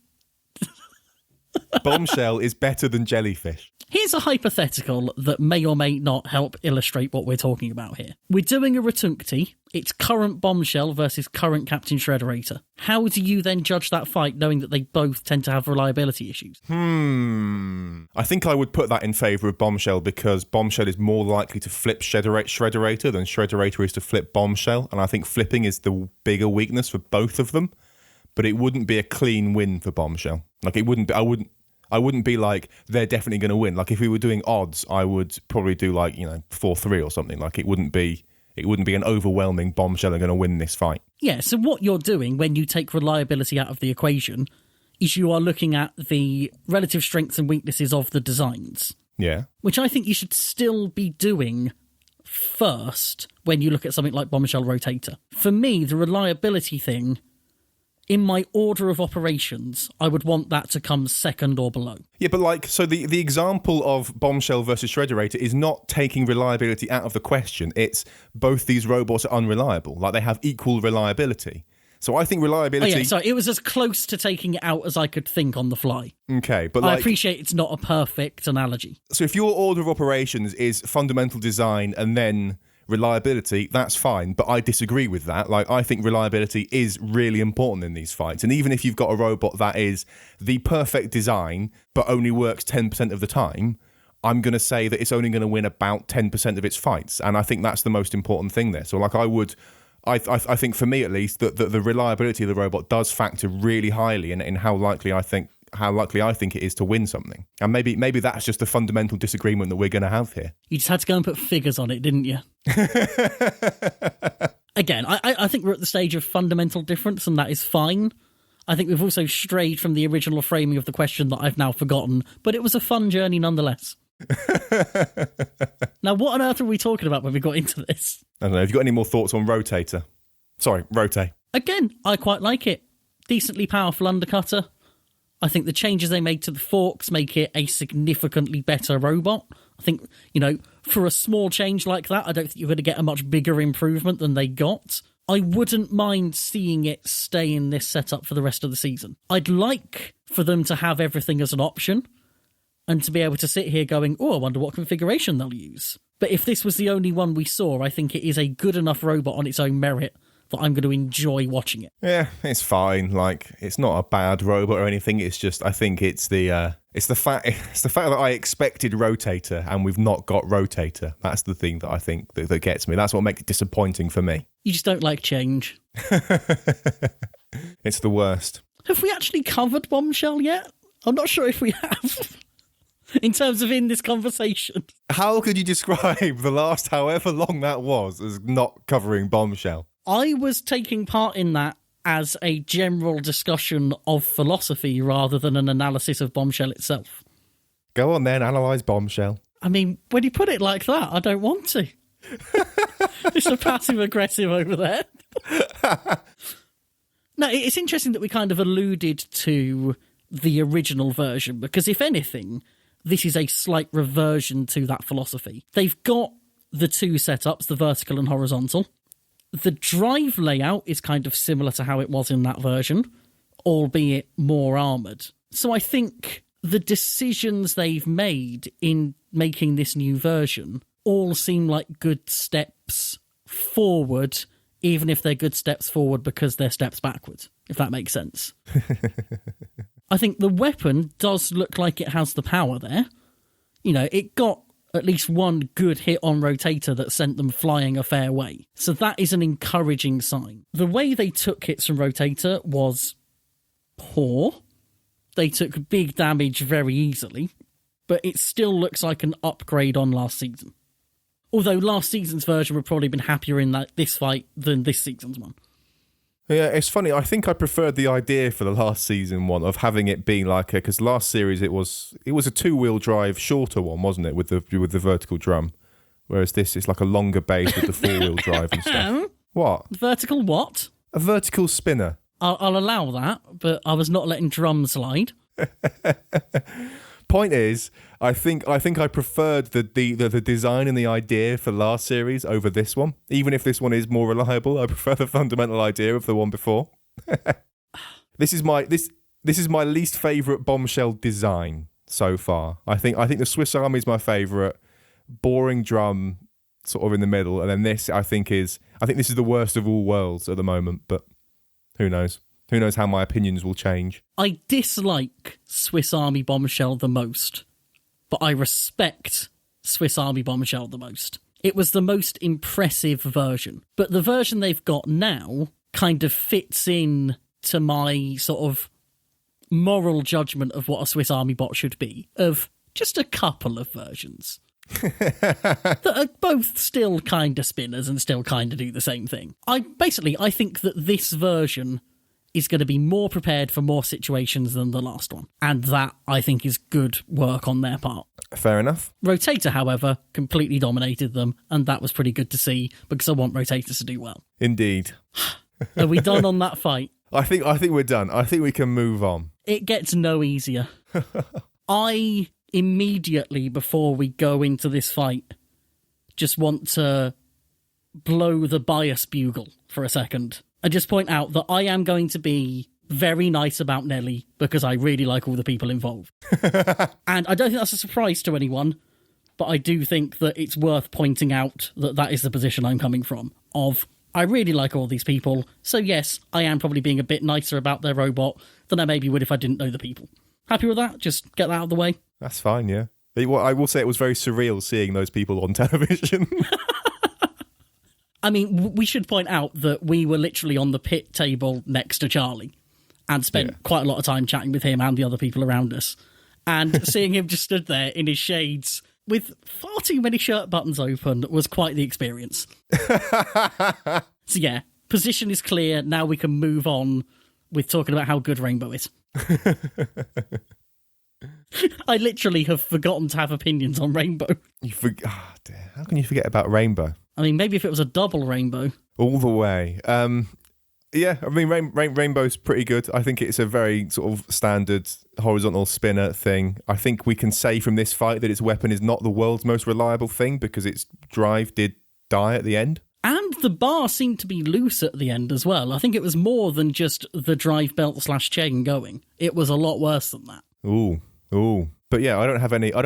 Bombshell is better than jellyfish. Here's a hypothetical that may or may not help illustrate what we're talking about here. We're doing a Retuncti. It's current Bombshell versus current Captain Shredderator. How do you then judge that fight, knowing that they both tend to have reliability issues? I think I would put that in favour of Bombshell because Bombshell is more likely to flip Shredderator than Shredderator is to flip Bombshell. And I think flipping is the bigger weakness for both of them. But it wouldn't be a clean win for Bombshell. Like it wouldn't be, I wouldn't be like, they're definitely going to win. Like if we were doing odds, I would probably do 4-3 or something. Like it wouldn't be an overwhelming Bombshell are going to win this fight. Yeah, so what you're doing when you take reliability out of the equation is you are looking at the relative strengths and weaknesses of the designs. Yeah. Which I think you should still be doing first when you look at something like Bombshell Rotator. For me, the reliability thing, in my order of operations, I would want that to come second or below. Yeah, but so the example of Bombshell versus Shredderator is not taking reliability out of the question. It's both these robots are unreliable. Like they have equal reliability. So I think reliability... Oh yeah, sorry, it was as close to taking it out as I could think on the fly. Okay, but I appreciate it's not a perfect analogy. So if your order of operations is fundamental design and then reliability, that's fine, but I disagree with that. Like, I think reliability is really important in these fights, and even if you've got a robot that is the perfect design but only works 10% of the time, I'm going to say that it's only going to win about 10% of its fights, and I think that's the most important thing there. So, like, I think for me at least, that the reliability of the robot does factor really highly in how likely I think it is to win something. And maybe that's just a fundamental disagreement that we're going to have here. You just had to go and put figures on it, didn't you? Again, I think we're at the stage of fundamental difference, and that is fine. I think we've also strayed from the original framing of the question that I've now forgotten, but it was a fun journey nonetheless. Now, what on earth are we talking about when we got into this? I don't know. Have you got any more thoughts on Rotator? Sorry, Rotate. Again, I quite like it. Decently powerful undercutter. I think the changes they made to the forks make it a significantly better robot. I think, for a small change like that, I don't think you're going to get a much bigger improvement than they got. I wouldn't mind seeing it stay in this setup for the rest of the season. I'd like for them to have everything as an option and to be able to sit here going, oh, I wonder what configuration they'll use. But if this was the only one we saw, I think it is a good enough robot on its own merit that I'm going to enjoy watching it. Yeah, it's fine. Like, it's not a bad robot or anything. It's just, I think it's the fact that I expected Rotator and we've not got Rotator. That's the thing that I think that gets me. That's what makes it disappointing for me. You just don't like change. It's the worst. Have we actually covered Bombshell yet? I'm not sure if we have. In terms of in this conversation. How could you describe the last however long that was as not covering Bombshell? I was taking part in that as a general discussion of philosophy rather than an analysis of Bombshell itself. Go on then, analyse Bombshell. I mean, when you put it like that, I don't want to. Just a passive-aggressive over there. No, it's interesting that we kind of alluded to the original version, because if anything, this is a slight reversion to that philosophy. They've got the two setups, the vertical and horizontal. The drive layout is kind of similar to how it was in that version, albeit more armoured. So I think the decisions they've made in making this new version all seem like good steps forward, even if they're good steps forward because they're steps backwards, if that makes sense. I think the weapon does look like it has the power there. You know, it got at least one good hit on Rotator that sent them flying a fair way. So that is an encouraging sign. The way they took hits from Rotator was poor. They took big damage very easily, but it still looks like an upgrade on last season. Although last season's version would probably have been happier in this fight than this season's one. Yeah, it's funny. I think I preferred the idea for the last season one of having it being like because last series it was a two-wheel drive shorter one, wasn't it, with the vertical drum, whereas this is like a longer base with the four-wheel drive and stuff. What? Vertical what? A vertical spinner. I'll allow that, but I was not letting drums slide. Point is, I think I preferred the design and the idea for last series over this one. Even if this one is more reliable, I prefer the fundamental idea of the one before. This is my least favourite bombshell design so far. I think the Swiss Army is my favourite. Boring drum, sort of in the middle, and then this I think this is the worst of all worlds at the moment. But who knows? Who knows how my opinions will change? I dislike Swiss Army Bombshell the most, but I respect Swiss Army Bombshell the most. It was the most impressive version, but the version they've got now kind of fits in to my sort of moral judgment of what a Swiss Army bot should be, of just a couple of versions. that are both still kind of spinners and still kind of do the same thing. I think that this version is going to be more prepared for more situations than the last one. And that, I think, is good work on their part. Fair enough. Rotator, however, completely dominated them, and that was pretty good to see, because I want Rotators to do well. Indeed. Are we done on that fight? I think we're done. I think we can move on. It gets no easier. I immediately, before we go into this fight, just want to blow the bias bugle for a second. I just point out that I am going to be very nice about Nelly because I really like all the people involved. And I don't think that's a surprise to anyone, but I do think that it's worth pointing out that that is the position I'm coming from, of I really like all these people, so yes, I am probably being a bit nicer about their robot than I maybe would if I didn't know the people. Happy with that? Just get that out of the way? That's fine, yeah. I will say it was very surreal seeing those people on television. I mean, we should point out that we were literally on the pit table next to Charlie and spent quite a lot of time chatting with him and the other people around us. And seeing him just stood there in his shades with far too many shirt buttons open was quite the experience. So yeah, position is clear. Now we can move on with talking about how good Rainbow is. I literally have forgotten to have opinions on Rainbow. Dear. How can you forget about Rainbow? I mean, maybe if it was a double rainbow. All the way. Yeah, I mean, Rainbow's pretty good. I think it's a very sort of standard horizontal spinner thing. I think we can say from this fight that its weapon is not the world's most reliable thing because its drive did die at the end. And the bar seemed to be loose at the end as well. I think it was more than just the drive belt / chain going. It was a lot worse than that. Ooh. But yeah, I don't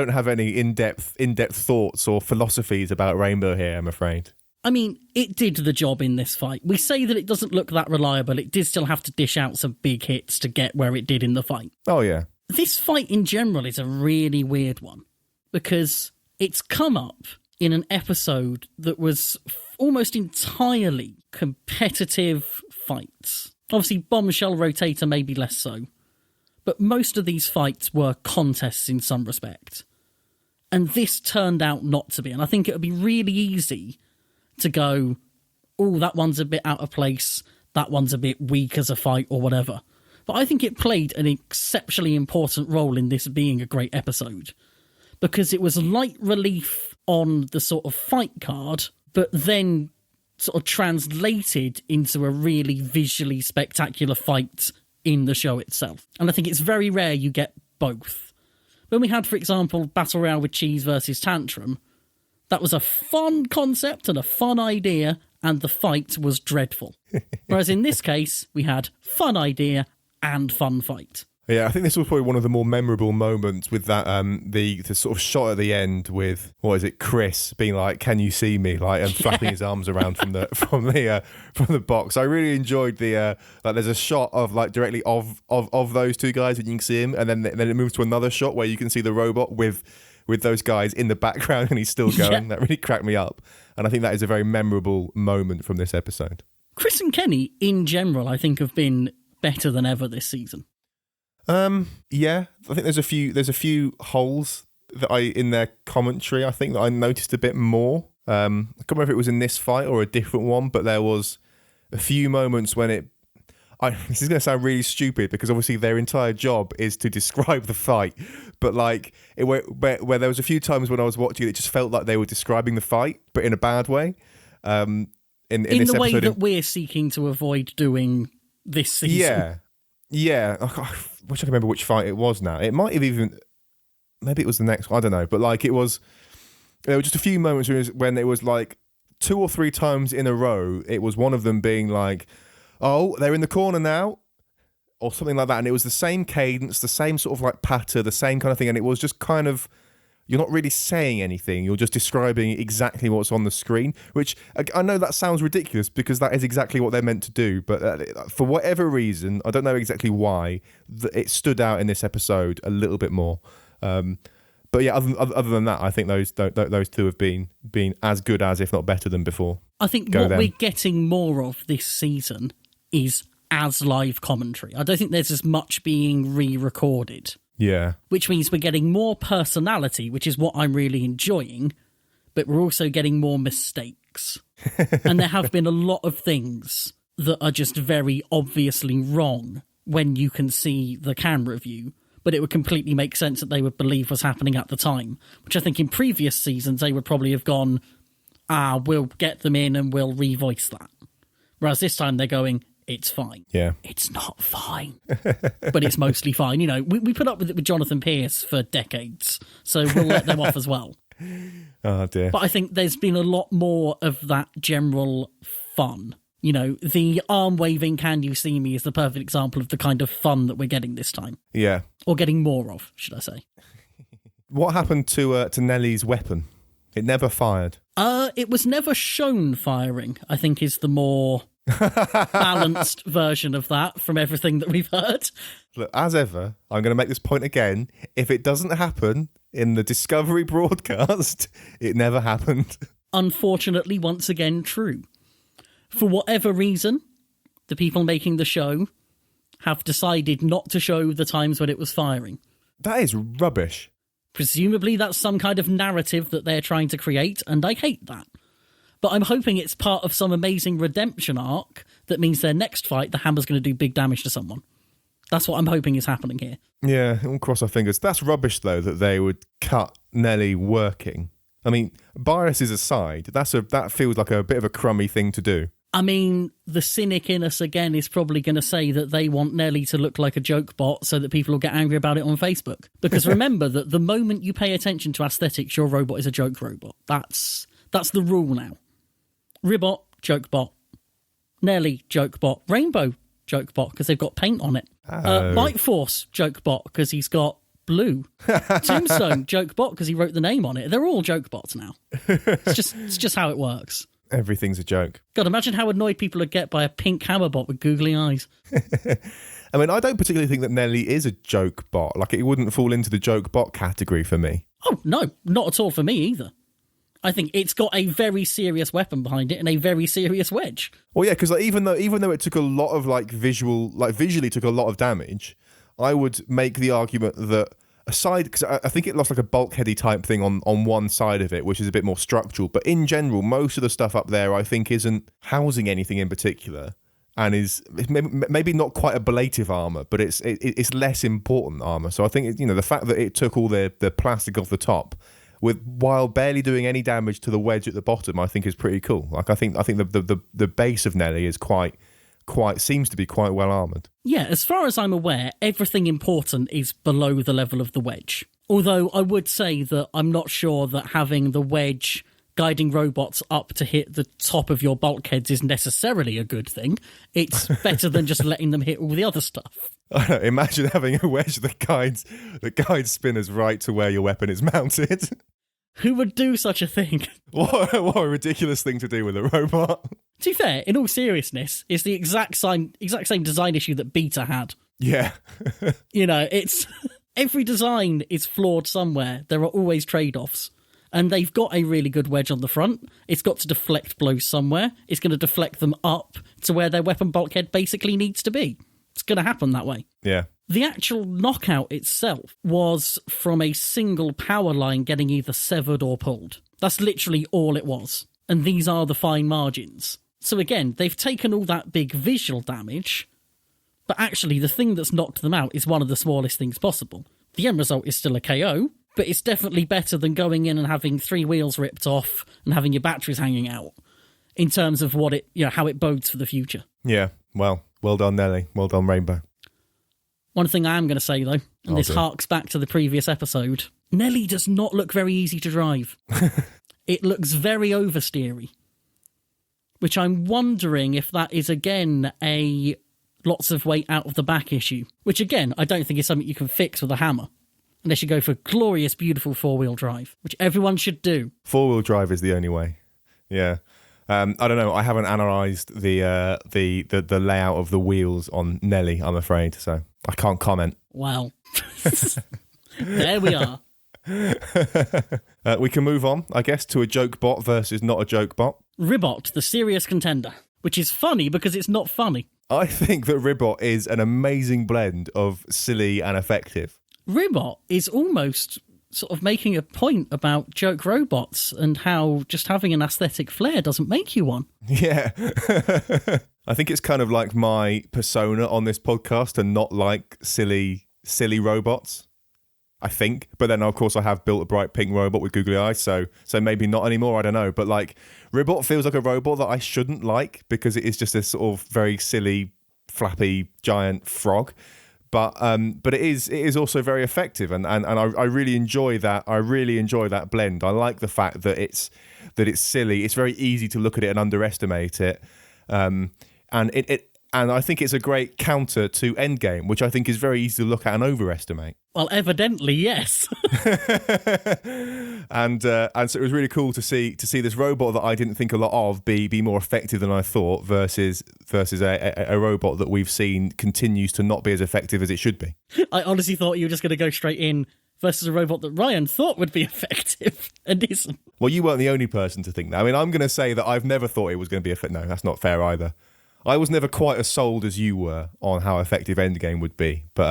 have any in-depth thoughts or philosophies about Rainbow here, I'm afraid. I mean, it did the job in this fight. We say that it doesn't look that reliable. It did still have to dish out some big hits to get where it did in the fight. Oh, yeah. This fight in general is a really weird one because it's come up in an episode that was almost entirely competitive fights. Obviously, Bombshell Rotator maybe less so. But most of these fights were contests in some respect. And this turned out not to be. And I think it would be really easy to go, oh, that one's a bit out of place, that one's a bit weak as a fight or whatever. But I think it played an exceptionally important role in this being a great episode. Because it was light relief on the sort of fight card, but then sort of translated into a really visually spectacular fight in the show itself. And I think it's very rare you get both. When we had, for example, Battle Royale with Cheese versus Tantrum, that was a fun concept and a fun idea, and the fight was dreadful. Whereas in this case, we had fun idea and fun fight. Yeah, I think this was probably one of the more memorable moments with that the sort of shot at the end with, what is it, Chris being like, "Can you see me?" like, and flapping his arms around from the box. I really enjoyed the like. There's a shot of like directly of those two guys and you can see him, and then it moves to another shot where you can see the robot with those guys in the background and he's still going. Yeah. That really cracked me up, and I think that is a very memorable moment from this episode. Chris and Kenny, in general, I think have been better than ever this season. Yeah, I think there's a few holes that in their commentary, I think, that I noticed a bit more. I can't remember if it was in this fight or a different one, but there was a few moments when this is going to sound really stupid because obviously their entire job is to describe the fight, but like where there was a few times when I was watching it just felt like they were describing the fight, but in a bad way. In this the way episode, that we're seeking to avoid doing this season. Yeah. I wish I could remember which fight it was now. It might have even... Maybe it was the next one. I don't know. But like it was... There were just a few moments when it was like 2 or 3 times in a row, it was one of them being like, "Oh, they're in the corner now," or something like that. And it was the same cadence, the same sort of like patter, the same kind of thing. And it was just kind of... You're not really saying anything. You're just describing exactly what's on the screen, which I know that sounds ridiculous because that is exactly what they're meant to do. But for whatever reason, I don't know exactly why, it stood out in this episode a little bit more. But yeah, other than that, I think those two have been as good as, if not better than before. I think we're getting more of this season is as live commentary. I don't think there's as much being re-recorded. Yeah. Which means we're getting more personality, which is what I'm really enjoying, but we're also getting more mistakes. And there have been a lot of things that are just very obviously wrong when you can see the camera view, but it would completely make sense that they would believe was happening at the time, which I think in previous seasons they would probably have gone, we'll get them in and we'll revoice that. Whereas this time they're going, it's fine. Yeah. It's not fine. But it's mostly fine. You know, we put up with it with Jonathan Pierce for decades, so we'll let them off as well. Oh, dear. But I think there's been a lot more of that general fun. You know, the arm waving "Can you see me" is the perfect example of the kind of fun that we're getting this time. Yeah. Or getting more of, should I say. What happened to Nellie's weapon? It never fired. It was never shown firing, I think is the more... balanced version of that from everything that we've heard. Look, as ever, I'm going to make this point again. If it doesn't happen in the Discovery broadcast, it never happened. Unfortunately, once again, true. For whatever reason, the people making the show have decided not to show the times when it was firing. That is rubbish. Presumably that's some kind of narrative that they're trying to create, and I hate that. But I'm hoping it's part of some amazing redemption arc that means their next fight, the hammer's going to do big damage to someone. That's what I'm hoping is happening here. Yeah, we'll cross our fingers. That's rubbish, though, that they would cut Nellie working. I mean, biases aside, that feels like a bit of a crummy thing to do. I mean, the cynic in us again is probably going to say that they want Nellie to look like a joke bot so that people will get angry about it on Facebook. Because remember that the moment you pay attention to aesthetics, your robot is a joke robot. That's the rule now. Ribbot, joke bot. Nelly, joke bot. Rainbow, joke bot, because they've got paint on it. White Force, joke bot, because he's got blue. Tombstone, joke bot, because he wrote the name on it. They're all joke bots now. It's just how it works. Everything's a joke. God, imagine how annoyed people would get by a pink hammer bot with googly eyes. I mean, I don't particularly think that Nelly is a joke bot. Like, it wouldn't fall into the joke bot category for me. Oh, no, not at all for me either. I think it's got a very serious weapon behind it and a very serious wedge. Well, yeah, because like, even though it took a lot of visually took a lot of damage, I would make the argument that aside, because I think it lost like a bulkheady type thing on one side of it, which is a bit more structural. But in general, most of the stuff up there, I think, isn't housing anything in particular, and is maybe not quite ablative armor, but it's less important armor. So I think the fact that it took all the plastic off the top, while barely doing any damage to the wedge at the bottom, I think is pretty cool. Like I think the base of Nelly is quite seems to be quite well armoured. Yeah, as far as I'm aware, everything important is below the level of the wedge. Although I would say that I'm not sure that having the wedge guiding robots up to hit the top of your bulkheads is necessarily a good thing. It's better than just letting them hit all the other stuff. I don't know, imagine having a wedge that guides spinners right to where your weapon is mounted. Who would do such a thing? What a ridiculous thing to do with a robot. To be fair, in all seriousness, it's the exact same design issue that Beta had. Yeah. It's every design is flawed somewhere. There are always trade-offs. And they've got a really good wedge on the front. It's got to deflect blows somewhere. It's going to deflect them up to where their weapon bulkhead basically needs to be. It's going to happen that way. Yeah. The actual knockout itself was from a single power line getting either severed or pulled. That's literally all it was. And these are the fine margins. So again, they've taken all that big visual damage, but actually the thing that's knocked them out is one of the smallest things possible. The end result is still a KO, but it's definitely better than going in and having 3 wheels ripped off and having your batteries hanging out in terms of what how it bodes for the future. Yeah, well done, Nelly. Well done, Rainbow. One thing I am going to say, though, and this harks back to the previous episode, Nelly does not look very easy to drive. It looks very oversteery, which I'm wondering if that is, again, a lots of weight out of the back issue, which, again, I don't think is something you can fix with a hammer. Unless you go for glorious, beautiful 4-wheel drive, which everyone should do. 4-wheel drive is the only way. Yeah. I don't know. I haven't analysed the layout of the wheels on Nelly, I'm afraid, so I can't comment. Well, there we are. We can move on, I guess, to a joke bot versus not a joke bot. Ribbot, the serious contender, which is funny because it's not funny. I think that Ribbot is an amazing blend of silly and effective. Ribbot is almost sort of making a point about joke robots and how just having an aesthetic flair doesn't make you one. Yeah. I think it's kind of like my persona on this podcast and not like silly robots, I think. But then, of course, I have built a bright pink robot with googly eyes, so maybe not anymore, I don't know. But like, Ribbot feels like a robot that I shouldn't like because it is just a sort of very silly, flappy, giant frog. But it is also very effective, and I really enjoy that. I really enjoy that blend. I like the fact that it's silly. It's very easy to look at it and underestimate it, and I think it's a great counter to Endgame, which I think is very easy to look at and overestimate. Well, evidently, yes. and so it was really cool to see this robot that I didn't think a lot of be more effective than I thought versus a robot that we've seen continues to not be as effective as it should be. I honestly thought you were just going to go straight in versus a robot that Ryan thought would be effective and isn't. Well, you weren't the only person to think that. I mean, I'm going to say that I've never thought it was going to be effective. No, that's not fair either. I was never quite as sold as you were on how effective Endgame would be, but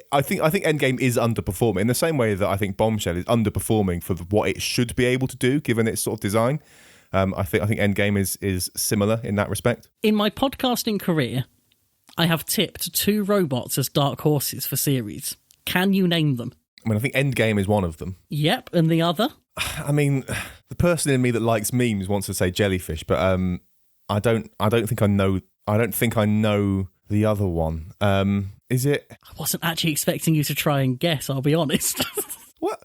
I think Endgame is underperforming in the same way that I think Bombshell is underperforming for what it should be able to do given its sort of design. I think Endgame is similar in that respect. In my podcasting career, I have tipped 2 robots as dark horses for series. Can you name them? I mean, I think Endgame is one of them. Yep, and the other? I mean, the person in me that likes memes wants to say jellyfish, but I don't think I know the other one. Is it? I wasn't actually expecting you to try and guess, I'll be honest. What?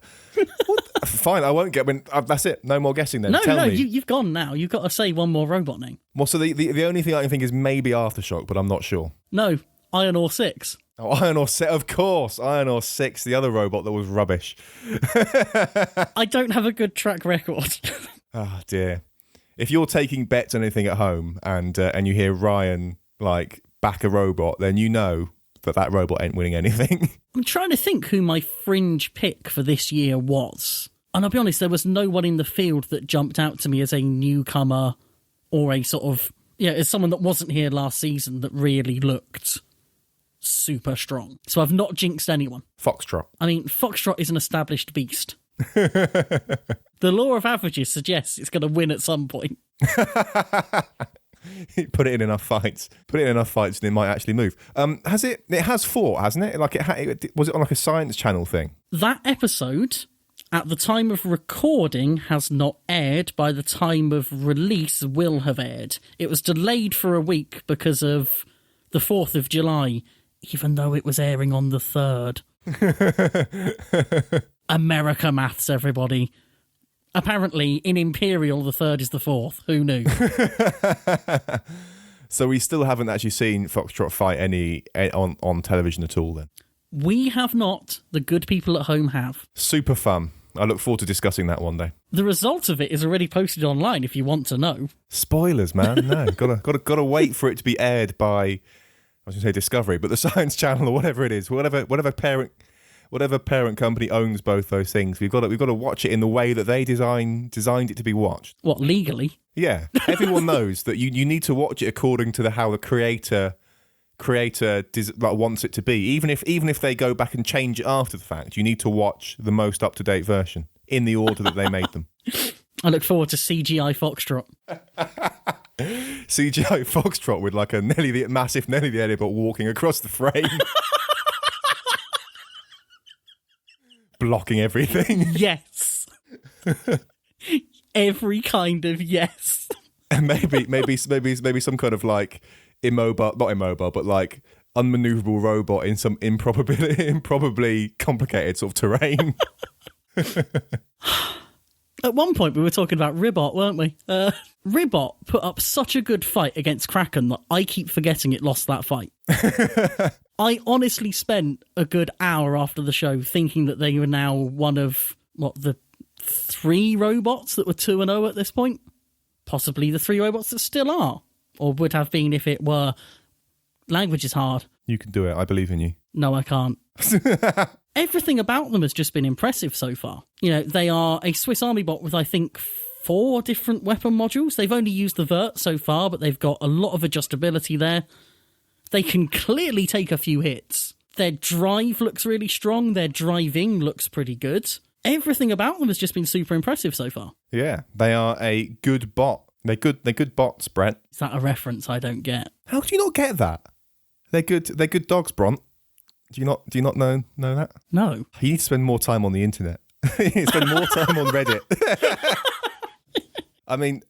Fine, I won't get. That's it. No more guessing then. No, Tell me. you've gone now. You've got to say one more robot name. Well, so the only thing I can think is maybe Aftershock, but I'm not sure. No, Iron Ore 6. Oh, Iron Ore 6, of course. Iron Ore 6, the other robot that was rubbish. I don't have a good track record. Oh, dear. If you're taking bets on anything at home and you hear Ryan, like, back a robot, then you know that robot ain't winning anything. I'm trying to think who my fringe pick for this year was. And I'll be honest, there was no one in the field that jumped out to me as a newcomer or a sort of, as someone that wasn't here last season that really looked super strong. So I've not jinxed anyone. Foxtrot. I mean, Foxtrot is an established beast. The law of averages suggests it's going to win at some point. Put it in enough fights. And it might actually move. It has fought, hasn't it? Like was it on like a Science Channel thing? That episode, at the time of recording, has not aired. By the time of release, will have aired. It was delayed for a week because of the 4th of July, even though it was airing on the 3rd. America maths, everybody. Apparently, in Imperial, the third is the fourth. Who knew? So we still haven't actually seen Foxtrot fight any on television at all then? We have not. The good people at home have. Super fun. I look forward to discussing that one day. The result of it is already posted online if you want to know. Spoilers, man. No, gotta wait for it to be aired by, I was going to say Discovery, but the Science Channel or whatever it is, whatever parent company owns both those things. We've got to watch it in the way that they designed it to be watched. What, legally? Yeah, everyone knows that you need to watch it according to how the creator wants it to be. Even if they go back and change it after the fact, you need to watch the most up to date version in the order that they made them. I look forward to CGI Foxtrot. CGI Foxtrot with like a massive Nelly the Edible walking across the frame. Blocking everything. Yes. Every kind of yes. And maybe some kind of like not immobile, but like unmaneuverable robot in some improbably complicated sort of terrain. At one point, we were talking about Ribot, weren't we? Ribot put up such a good fight against Kraken that I keep forgetting it lost that fight. I honestly spent a good hour after the show thinking that they were now one of, the 3 robots that were 2-0 at this point? Possibly the 3 robots that still are. Or would have been if it were. Language is hard. You can do it. I believe in you. No, I can't. Everything about them has just been impressive so far. They are a Swiss Army bot with, I think, 4 different weapon modules. They've only used the vert so far, but they've got a lot of adjustability there. They can clearly take a few hits. Their drive looks really strong. Their driving looks pretty good. Everything about them has just been super impressive so far. Yeah, they are a good bot. They're good bots, Brent. Is that a reference I don't get? How do you not get that? They're good dogs, Bront. Do you not know that? No. You need to spend more time on the internet. You need to spend more time on Reddit. I mean,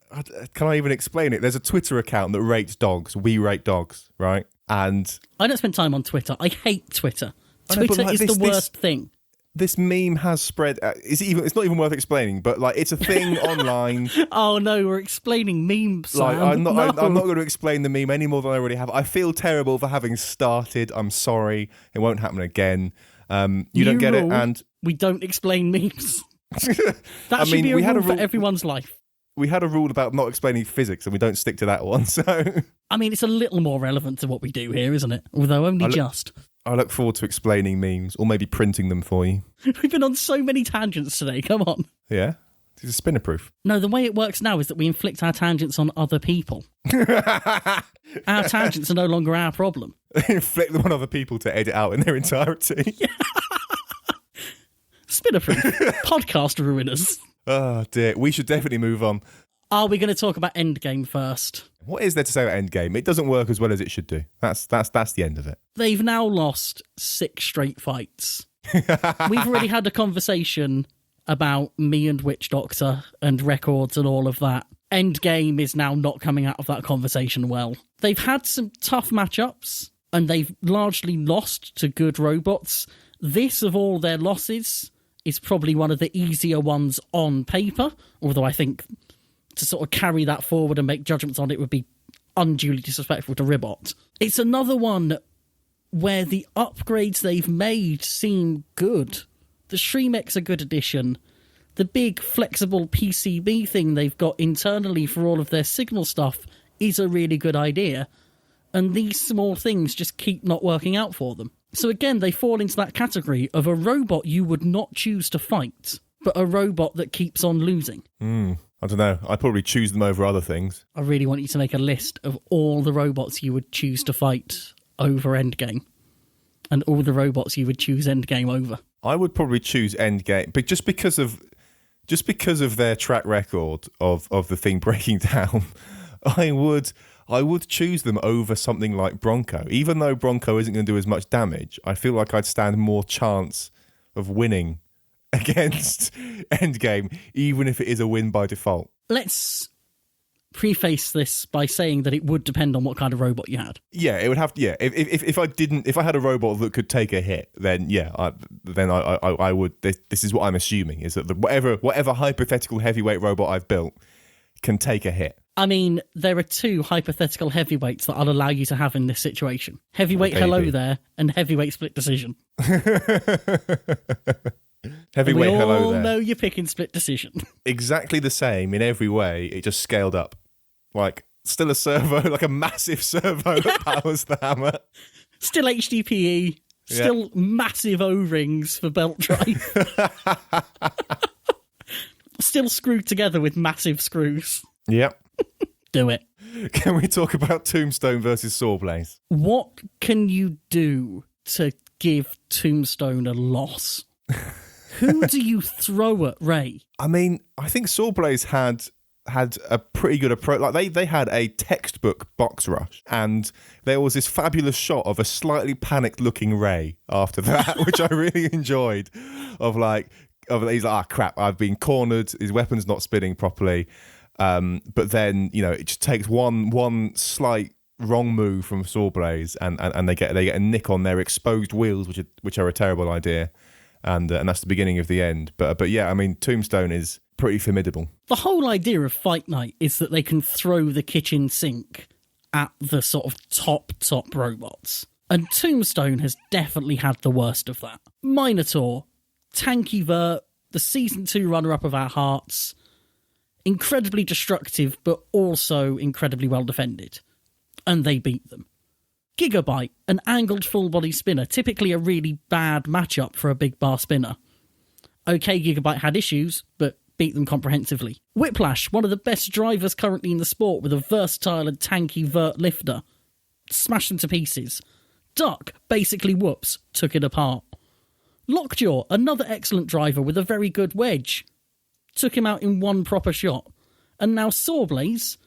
can I even explain it? There's a Twitter account that rates dogs. We rate dogs, right? And I don't spend time on Twitter. I hate Twitter. Twitter Twitter is the worst thing. This meme has spread. It's not even worth explaining, but like it's a thing online. Oh no, we're explaining memes. Sam. Like I'm not No. going to explain the meme any more than I already have. I feel terrible for having started. I'm sorry. It won't happen again. You don't get it, and we don't explain memes. That should be a rule for everyone's life. We had a rule about not explaining physics, and we don't stick to that one. So I mean, it's a little more relevant to what we do here, isn't it? Although only just. I look forward to explaining memes, or maybe printing them for you. We've been on so many tangents today, come on. Yeah? It's a Spinnerproof. No, the way it works now is that we inflict our tangents on other people. Our tangents are no longer our problem. Inflict them on other people to edit out in their entirety. Spinnerproof. Podcast ruiners. Oh, dear. We should definitely move on. Are we going to talk about Endgame first? What is there to say about Endgame? It doesn't work as well as it should do. That's the end of it. They've now lost 6 straight fights. We've already had a conversation about me and Witch Doctor and records and all of that. Endgame is now not coming out of that conversation well. They've had some tough matchups, and they've largely lost to good robots. This, of all their losses, is probably one of the easier ones on paper, although I think to sort of carry that forward and make judgments on it would be unduly disrespectful to Ribot. It's another one where the upgrades they've made seem good. The Shreemek's a good addition. The big flexible PCB thing they've got internally for all of their signal stuff is a really good idea. And these small things just keep not working out for them. So again, they fall into that category of a robot you would not choose to fight, but a robot that keeps on losing. I don't know. I'd probably choose them over other things. I really want you to make a list of all the robots you would choose to fight over Endgame. And all the robots you would choose Endgame over. I would probably choose Endgame, but just because of their track record of the thing breaking down, I would choose them over something like Bronco. Even though Bronco isn't going to do as much damage, I feel like I'd stand more chance of winning against Endgame, even if it is a win by default. Let's preface this by saying that it would depend on what kind of robot you had. Yeah, it would have to. Yeah, if I had a robot that could take a hit, then I would. This is what I'm assuming, is that whatever hypothetical heavyweight robot I've built can take a hit. I mean, there are two hypothetical heavyweights that I'll allow you to have in this situation. Heavyweight Hello There and heavyweight Split Decision. Heavyweight Hello There. We all know you're picking Split Decision. Exactly the same in every way. It just scaled up. Like, still a servo, like a massive servo that powers the hammer. Still HDPE. Still massive O-rings for belt drive. Still screwed together with massive screws. Yep. Do it. Can we talk about Tombstone versus Sawblaze? What can you do to give Tombstone a loss? Who do you throw at Ray? I mean, I think Sawblaze had a pretty good approach. Like they had a textbook box rush, and there was this fabulous shot of a slightly panicked looking Ray after that, which I really enjoyed. He's like, crap, I've been cornered. His weapon's not spinning properly. But then, it just takes one slight wrong move from Sawblaze, and they get a nick on their exposed wheels, which are a terrible idea. And that's the beginning of the end. But yeah, I mean, Tombstone is pretty formidable. The whole idea of Fight Night is that they can throw the kitchen sink at the sort of top robots. And Tombstone has definitely had the worst of that. Minotaur, tanky vert, the Season 2 runner-up of our hearts, incredibly destructive, but also incredibly well defended. And they beat them. Gigabyte, an angled full-body spinner, typically a really bad matchup for a big bar spinner. OK, Gigabyte had issues, but beat them comprehensively. Whiplash, one of the best drivers currently in the sport with a versatile and tanky vert lifter. Smashed them to pieces. Duck, basically whoops, took it apart. Lockjaw, another excellent driver with a very good wedge. Took him out in one proper shot. And now Sawblaze,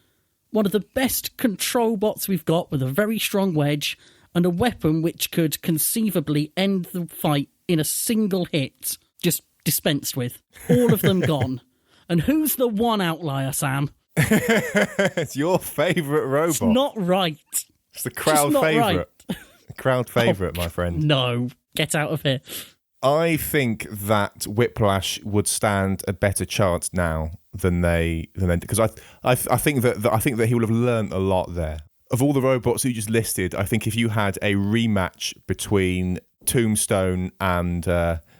one of the best control bots we've got with a very strong wedge and a weapon which could conceivably end the fight in a single hit, just dispensed with. All of them gone. And who's the one outlier, Sam? It's your favourite robot. It's not right. It's the crowd favourite. Right. The crowd favourite, my friend. No, get out of here. I think that Whiplash would stand a better chance now than they because I think that he would have learnt a lot there. Of all the robots you just listed, I think if you had a rematch between Tombstone and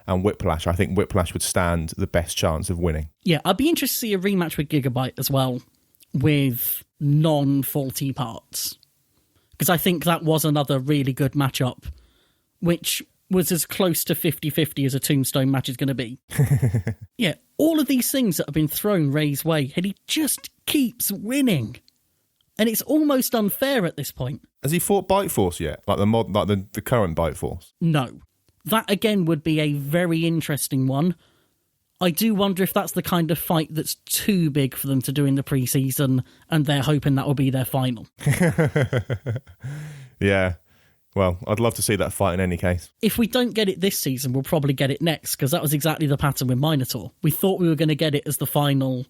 Whiplash, I think Whiplash would stand the best chance of winning. Yeah, I'd be interested to see a rematch with Gigabyte as well, with non-faulty parts. Because I think that was another really good matchup, which was as close to 50-50 as a Tombstone match is going to be. Yeah, all of these things that have been thrown Ray's way, and he just keeps winning. And it's almost unfair at this point. Has he fought Bite Force yet? Like the current Bite Force? No. That, again, would be a very interesting one. I do wonder if that's the kind of fight that's too big for them to do in the pre-season, and they're hoping that will be their final. Yeah. Well, I'd love to see that fight in any case. If we don't get it this season, we'll probably get it next, because that was exactly the pattern with Minotaur. We thought we were going to get it as the final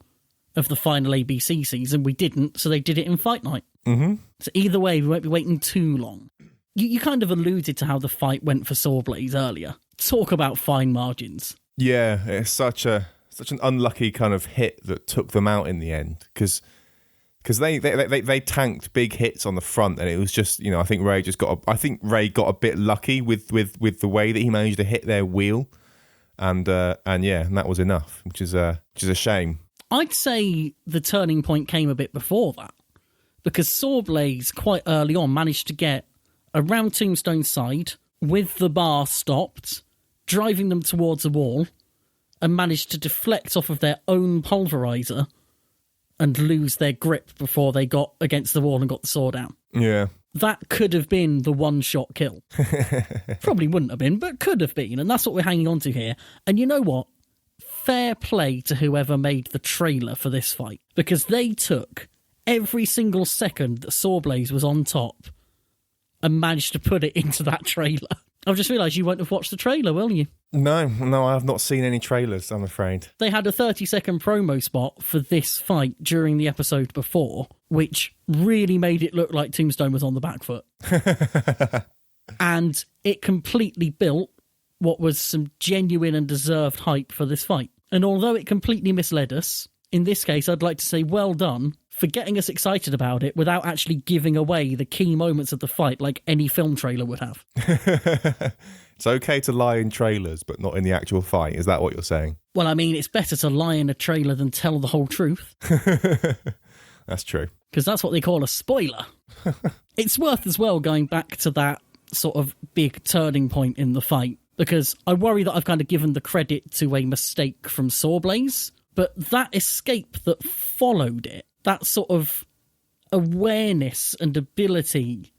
of the final ABC season. We didn't, so they did it in Fight Night. Mm-hmm. So either way, we won't be waiting too long. You kind of alluded to how the fight went for Sawblaze earlier. Talk about fine margins. Yeah, it's such an unlucky kind of hit that took them out in the end, because they tanked big hits on the front, and it was just, I think Ray got a bit lucky with the way that he managed to hit their wheel, and that was enough, which is a shame. I'd say the turning point came a bit before that, because Sawblaze quite early on managed to get around Tombstone's side with the bar stopped, driving them towards a wall, and managed to deflect off of their own pulverizer and lose their grip before they got against the wall and got the sword out. Yeah. That could have been the one-shot kill. Probably wouldn't have been, but could have been, and that's what we're hanging on to here. And you know what? Fair play to whoever made the trailer for this fight, because they took every single second that Sawblaze was on top and managed to put it into that trailer. I've just realised you won't have watched the trailer, will you? No, I have not seen any trailers, I'm afraid. They had a 30-second promo spot for this fight during the episode before, which really made it look like Tombstone was on the back foot. And it completely built what was some genuine and deserved hype for this fight. And although it completely misled us, in this case, I'd like to say well done for getting us excited about it without actually giving away the key moments of the fight like any film trailer would have. It's okay to lie in trailers, but not in the actual fight. Is that what you're saying? Well, I mean, it's better to lie in a trailer than tell the whole truth. That's true. Because that's what they call a spoiler. It's worth as well going back to that sort of big turning point in the fight, because I worry that I've kind of given the credit to a mistake from Sawblaze, but that escape that followed it, that sort of awareness and ability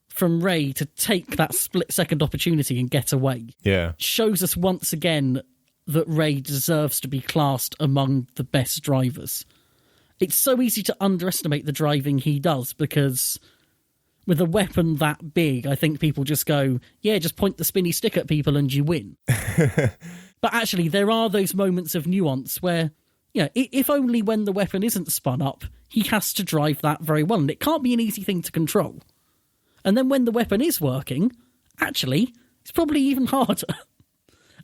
from Ray to take that split-second opportunity and get away, shows us once again that Ray deserves to be classed among the best drivers. It's so easy to underestimate the driving he does, because with a weapon that big, I think people just go, yeah, just point the spinny stick at people and you win. But actually, there are those moments of nuance where, you know, if only when the weapon isn't spun up, he has to drive that very well. And it can't be an easy thing to control. And then when the weapon is working, actually, it's probably even harder.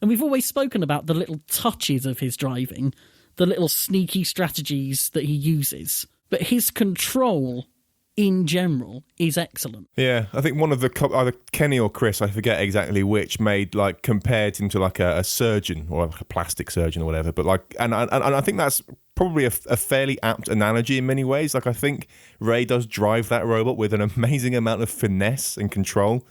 And we've always spoken about the little touches of his driving, the little sneaky strategies that he uses. But his control in general is excellent. Yeah, I think one of the either Kenny or Chris, I forget exactly which, made like compared him to like a surgeon or like a plastic surgeon or whatever. But like, and I think that's probably a fairly apt analogy in many ways. Like, I think Ray does drive that robot with an amazing amount of finesse and control,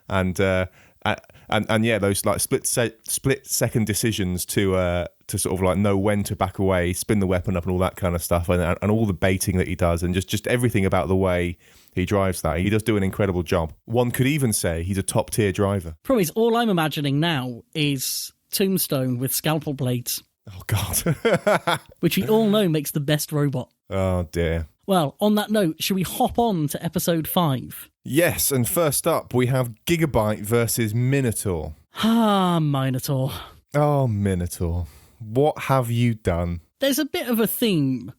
and yeah, those like split second decisions to sort of like know when to back away, spin the weapon up, and all that kind of stuff, and all the baiting that he does, and just everything about the way he drives that. He does do an incredible job. One could even say he's a top tier driver. Problem is, all I'm imagining now is Tombstone with scalpel blades. Oh God. Which we all know makes the best robot. Oh dear. Well, on that note, should we hop on to episode 5? Yes, and first up we have Gigabyte versus Minotaur. Minotaur. Oh, Minotaur. What have you done? There's a bit of a theme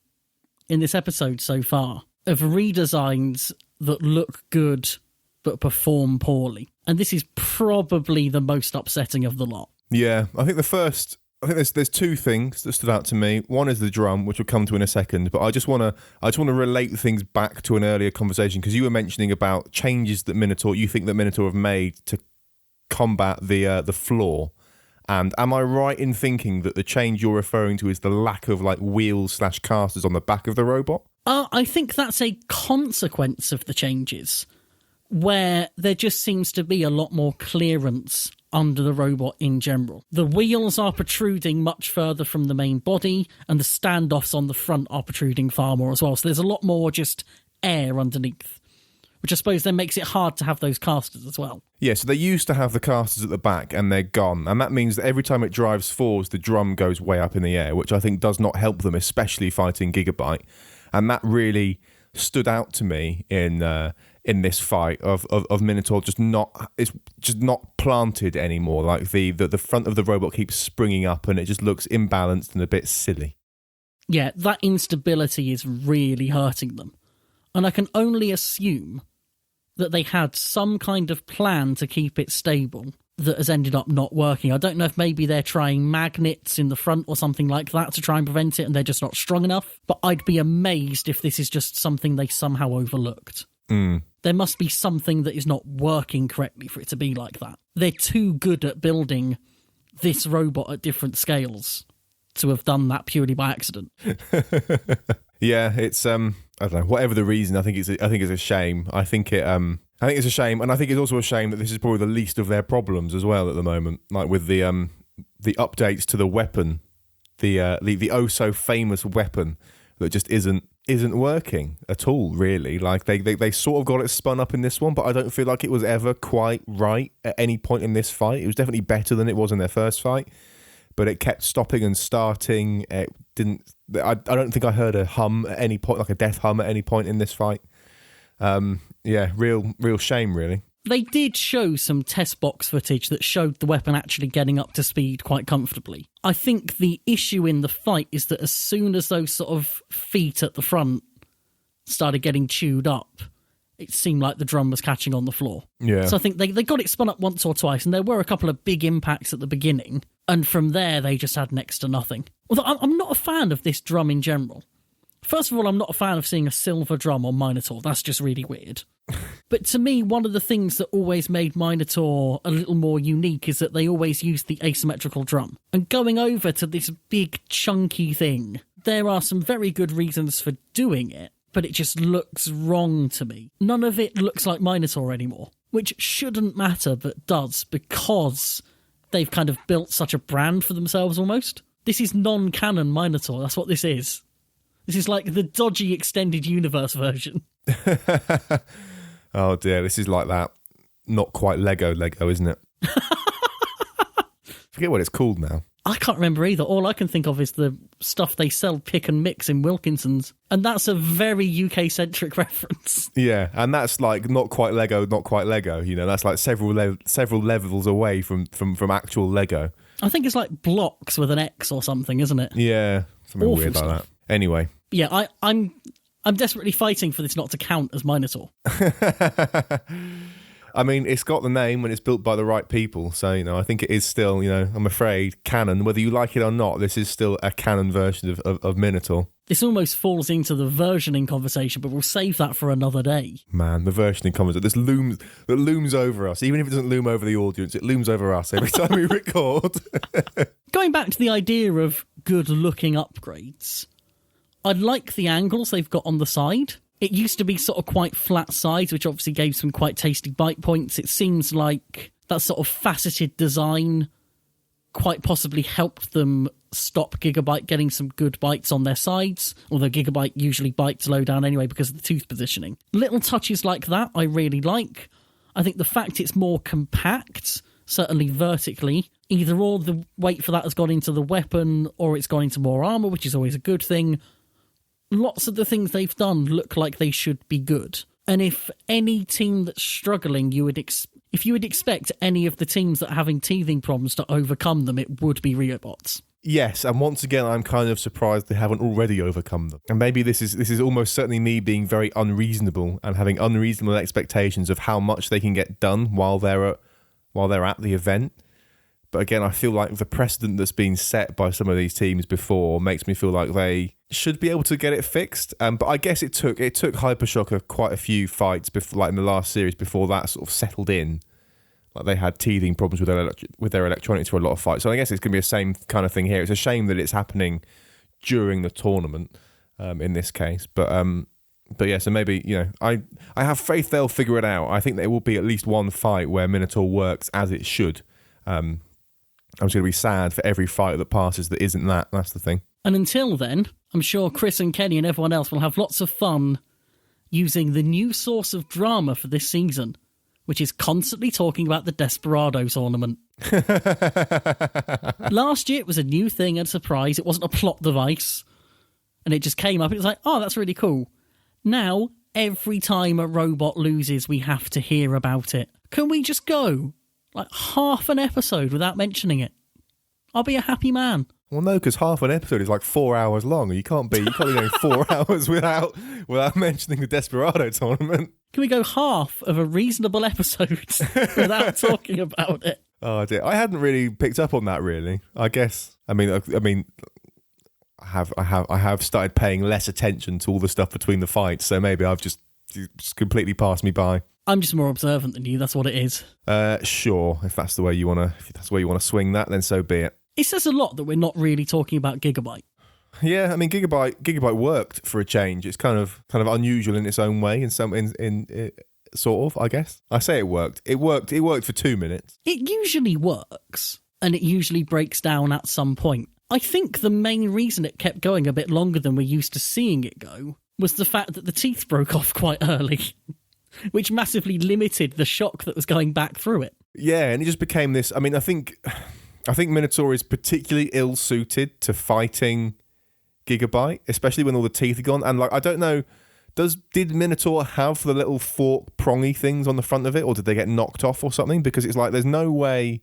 in this episode so far of redesigns that look good but perform poorly. And this is probably the most upsetting of the lot. Yeah, I think there's two things that stood out to me. One is the drum, which we'll come to in a second, but I just want to relate things back to an earlier conversation, because you were mentioning about changes that you think that Minotaur have made to combat the floor. And am I right in thinking that the change you're referring to is the lack of like wheels/casters on the back of the robot? I think that's a consequence of the changes, where there just seems to be a lot more clearance under the robot in general. The wheels are protruding much further from the main body, and the standoffs on the front are protruding far more as well. So there's a lot more just air underneath, which I suppose then makes it hard to have those casters as well. Yeah, so they used to have the casters at the back, and they're gone. And that means that every time it drives forwards, the drum goes way up in the air, which I think does not help them, especially fighting Gigabyte. And that really stood out to me in this fight of Minotaur just not planted anymore. Like the front of the robot keeps springing up, and it just looks imbalanced and a bit silly. Yeah, that instability is really hurting them. And I can only assume that they had some kind of plan to keep it stable that has ended up not working. I don't know if maybe they're trying magnets in the front or something like that to try and prevent it, and they're just not strong enough. But I'd be amazed if this is just something they somehow overlooked. There must be something that is not working correctly for it to be like that. They're too good at building this robot at different scales to have done that purely by accident. Yeah, it's I don't know. Whatever the reason, I think it's a shame. I think it's a shame, and I think it's also a shame that this is probably the least of their problems as well at the moment. Like with the updates to the weapon, the oh so famous weapon that just isn't working at all. Really, like they sort of got it spun up in this one, but I don't feel like it was ever quite right at any point in this fight. It was definitely better than it was in their first fight, but it kept stopping and starting. It didn't. I don't think I heard a hum at any point, like a death hum at any point in this fight. Yeah, real shame, really. They did show some test box footage that showed the weapon actually getting up to speed quite comfortably. I think the issue in the fight is that as soon as those sort of feet at the front started getting chewed up, it seemed like the drum was catching on the floor. Yeah. So I think they got it spun up once or twice, and there were a couple of big impacts at the beginning, and from there they just had next to nothing. Although I'm not a fan of this drum in general. First of all, I'm not a fan of seeing a silver drum on Minotaur. That's just really weird. But to me, one of the things that always made Minotaur a little more unique is that they always used the asymmetrical drum. And going over to this big, chunky thing, there are some very good reasons for doing it, but it just looks wrong to me. None of it looks like Minotaur anymore, which shouldn't matter, but does, because they've kind of built such a brand for themselves almost. This is non-canon Minotaur, that's what this is. This is like the dodgy extended universe version. Oh dear, this is like that not quite Lego, isn't it? Forget what it's called now. I can't remember either. All I can think of is the stuff they sell pick and mix in Wilkinson's. And that's a very UK-centric reference. Yeah, and that's like not quite Lego. You know, that's like several levels away from actual Lego. I think it's like blocks with an X or something, isn't it? Yeah, something Awful weird like stuff. that. Anyway. Yeah, I'm desperately fighting for this not to count as Minotaur. I mean, it's got the name and it's built by the right people. So, you know, I think it is still, you know, I'm afraid, canon. Whether you like it or not, this is still a canon version of Minotaur. This almost falls into the versioning conversation, but we'll save that for another day. Man, the versioning conversation, that looms over us. Even if it doesn't loom over the audience, it looms over us every time we record. Going back to the idea of good-looking upgrades, I like the angles they've got on the side. It used to be sort of quite flat sides, which obviously gave some quite tasty bite points. It seems like that sort of faceted design quite possibly helped them stop Gigabyte getting some good bites on their sides, although Gigabyte usually bites low down anyway because of the tooth positioning. Little touches like that I really like. I think the fact it's more compact, certainly vertically, either all the weight for that has gone into the weapon or it's gone into more armour, which is always a good thing. Lots of the things they've done look like they should be good. And if any team that's struggling, if you would expect any of the teams that are having teething problems to overcome them, it would be Riobots. Yes, and once again, I'm kind of surprised they haven't already overcome them. And maybe this is almost certainly me being very unreasonable and having unreasonable expectations of how much they can get done while they're at the event. But again, I feel like the precedent that's been set by some of these teams before makes me feel like they should be able to get it fixed. But I guess it took Hypershocker quite a few fights before, like in the last series, before that sort of settled in. Like they had teething problems with their electronics for a lot of fights. So I guess it's going to be the same kind of thing here. It's a shame that it's happening during the tournament in this case. But yeah, so maybe, you know, I have faith they'll figure it out. I think there will be at least one fight where Minotaur works as it should. I'm just going to be sad for every fight that passes that isn't that. That's the thing. And until then, I'm sure Chris and Kenny and everyone else will have lots of fun using the new source of drama for this season, which is constantly talking about the Desperados ornament. Last year it was a new thing and a surprise. It wasn't a plot device. And it just came up. It was like, oh, that's really cool. Now, every time a robot loses, we have to hear about it. Can we just go like half an episode without mentioning it? I'll be a happy man. Well, no, because half an episode is like 4 hours long. You can't be going 4 hours without mentioning the Desperado tournament. Can we go half of a reasonable episode without talking about it? Oh dear, I hadn't really picked up on that. Really, I guess. I mean, I have started paying less attention to all the stuff between the fights. So maybe I've just completely passed me by. I'm just more observant than you. That's what it is. Sure. If that's the way you want to swing that, then so be it. It says a lot that we're not really talking about Gigabyte. Yeah, I mean, Gigabyte worked for a change. It's kind of unusual in its own way, in sort of, I guess. I say it worked. It worked for 2 minutes. It usually works, and it usually breaks down at some point. I think the main reason it kept going a bit longer than we're used to seeing it go was the fact that the teeth broke off quite early, which massively limited the shock that was going back through it. Yeah, and it just became this. I mean, I think Minotaur is particularly ill-suited to fighting Gigabyte, especially when all the teeth are gone. And like, I don't know, Did Minotaur have the little fork prongy things on the front of it, or did they get knocked off or something? Because it's like there's no way.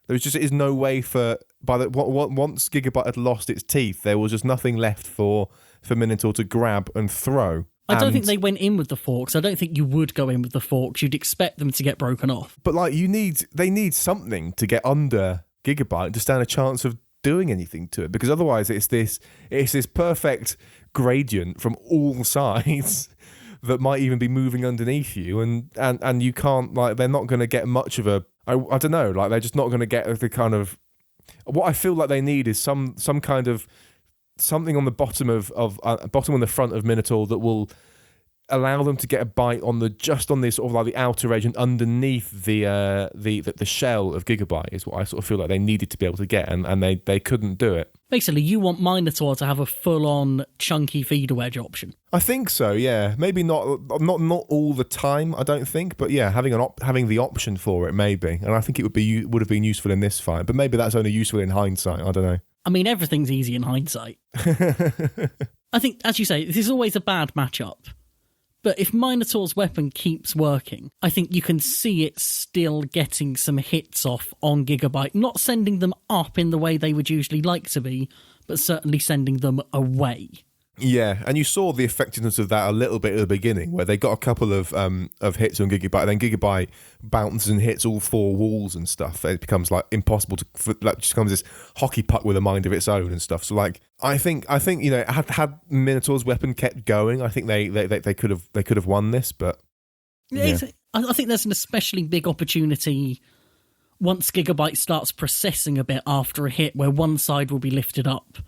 There is no way for once Gigabyte had lost its teeth, there was just nothing left for Minotaur to grab and throw. I don't think they went in with the forks. I don't think you would go in with the forks. You'd expect them to get broken off. But like they need something to get under Gigabyte to stand a chance of doing anything to it, because otherwise it's this perfect gradient from all sides that might even be moving underneath you, and you can't, like, they're not going to get much of a, I don't know, like they're just not going to get the kind of, what I feel like they need is some kind of something on the bottom bottom on the front of Minotaur that will allow them to get a bite on this sort of like the outer edge and underneath the shell of Gigabyte is what I sort of feel like they needed to be able to get, and they couldn't do it. Basically, you want Minotaur to have a full-on chunky feeder wedge option. I think so, yeah. Maybe not all the time, I don't think, but yeah, having the option for it, maybe. And I think it would have been useful in this fight, but maybe that's only useful in hindsight. I don't know. I mean, everything's easy in hindsight. I think, as you say, this is always a bad matchup. But if Minotaur's weapon keeps working, I think you can see it still getting some hits off on Gigabyte, not sending them up in the way they would usually like to be, but certainly sending them away. Yeah, and you saw the effectiveness of that a little bit at the beginning, where they got a couple of hits on Gigabyte, and then Gigabyte bounces and hits all four walls and stuff. It becomes like impossible just becomes this hockey puck with a mind of its own and stuff. So like, I think had Minotaur's weapon kept going, I think they could have won this. But yeah. I think there's an especially big opportunity once Gigabyte starts processing a bit after a hit, where one side will be lifted up.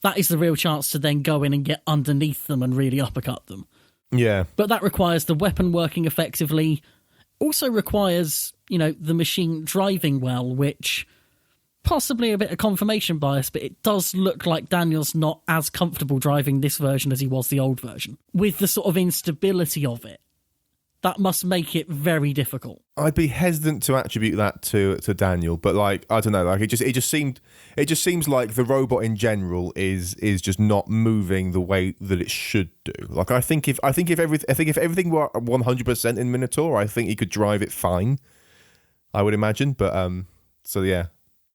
That is the real chance to then go in and get underneath them and really uppercut them. Yeah. But that requires the weapon working effectively. Also requires, the machine driving well, which possibly a bit of confirmation bias, but it does look like Daniel's not as comfortable driving this version as he was the old version. With the sort of instability of it, that must make it very difficult. I'd be hesitant to attribute that to Daniel, but like, I don't know, like it just seems like the robot in general is just not moving the way that it should do. Like I think if everything were 100% in Minotaur, I think he could drive it fine, I would imagine. But so yeah.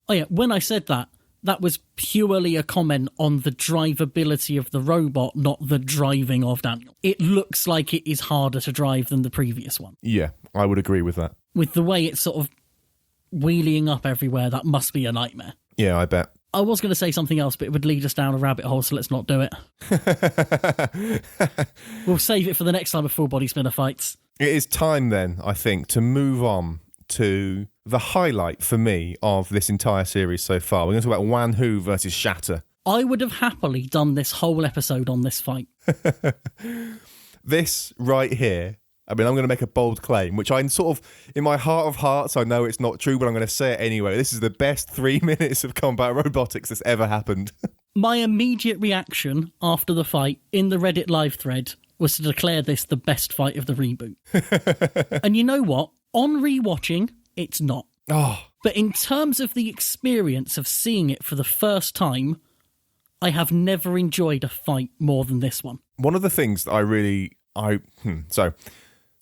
Oh yeah, when I said that was purely a comment on the drivability of the robot, not the driving of Daniel. It looks like it is harder to drive than the previous one. Yeah, I would agree with that. With the way it's sort of wheeling up everywhere, that must be a nightmare. Yeah, I bet. I was going to say something else, but it would lead us down a rabbit hole, so let's not do it. We'll save it for the next time of full body spinner fights. It is time then, I think, to move on to the highlight for me of this entire series so far. We're going to talk about Wan Hu versus Shatter. I would have happily done this whole episode on this fight. This right here, I mean, I'm going to make a bold claim, which I'm sort of, in my heart of hearts, I know it's not true, but I'm going to say it anyway. This is the best 3 minutes of combat robotics that's ever happened. My immediate reaction after the fight in the Reddit live thread was to declare this the best fight of the reboot. And you know what? On rewatching, it's not. Oh. But in terms of the experience of seeing it for the first time, I have never enjoyed a fight more than this one. One of the things that so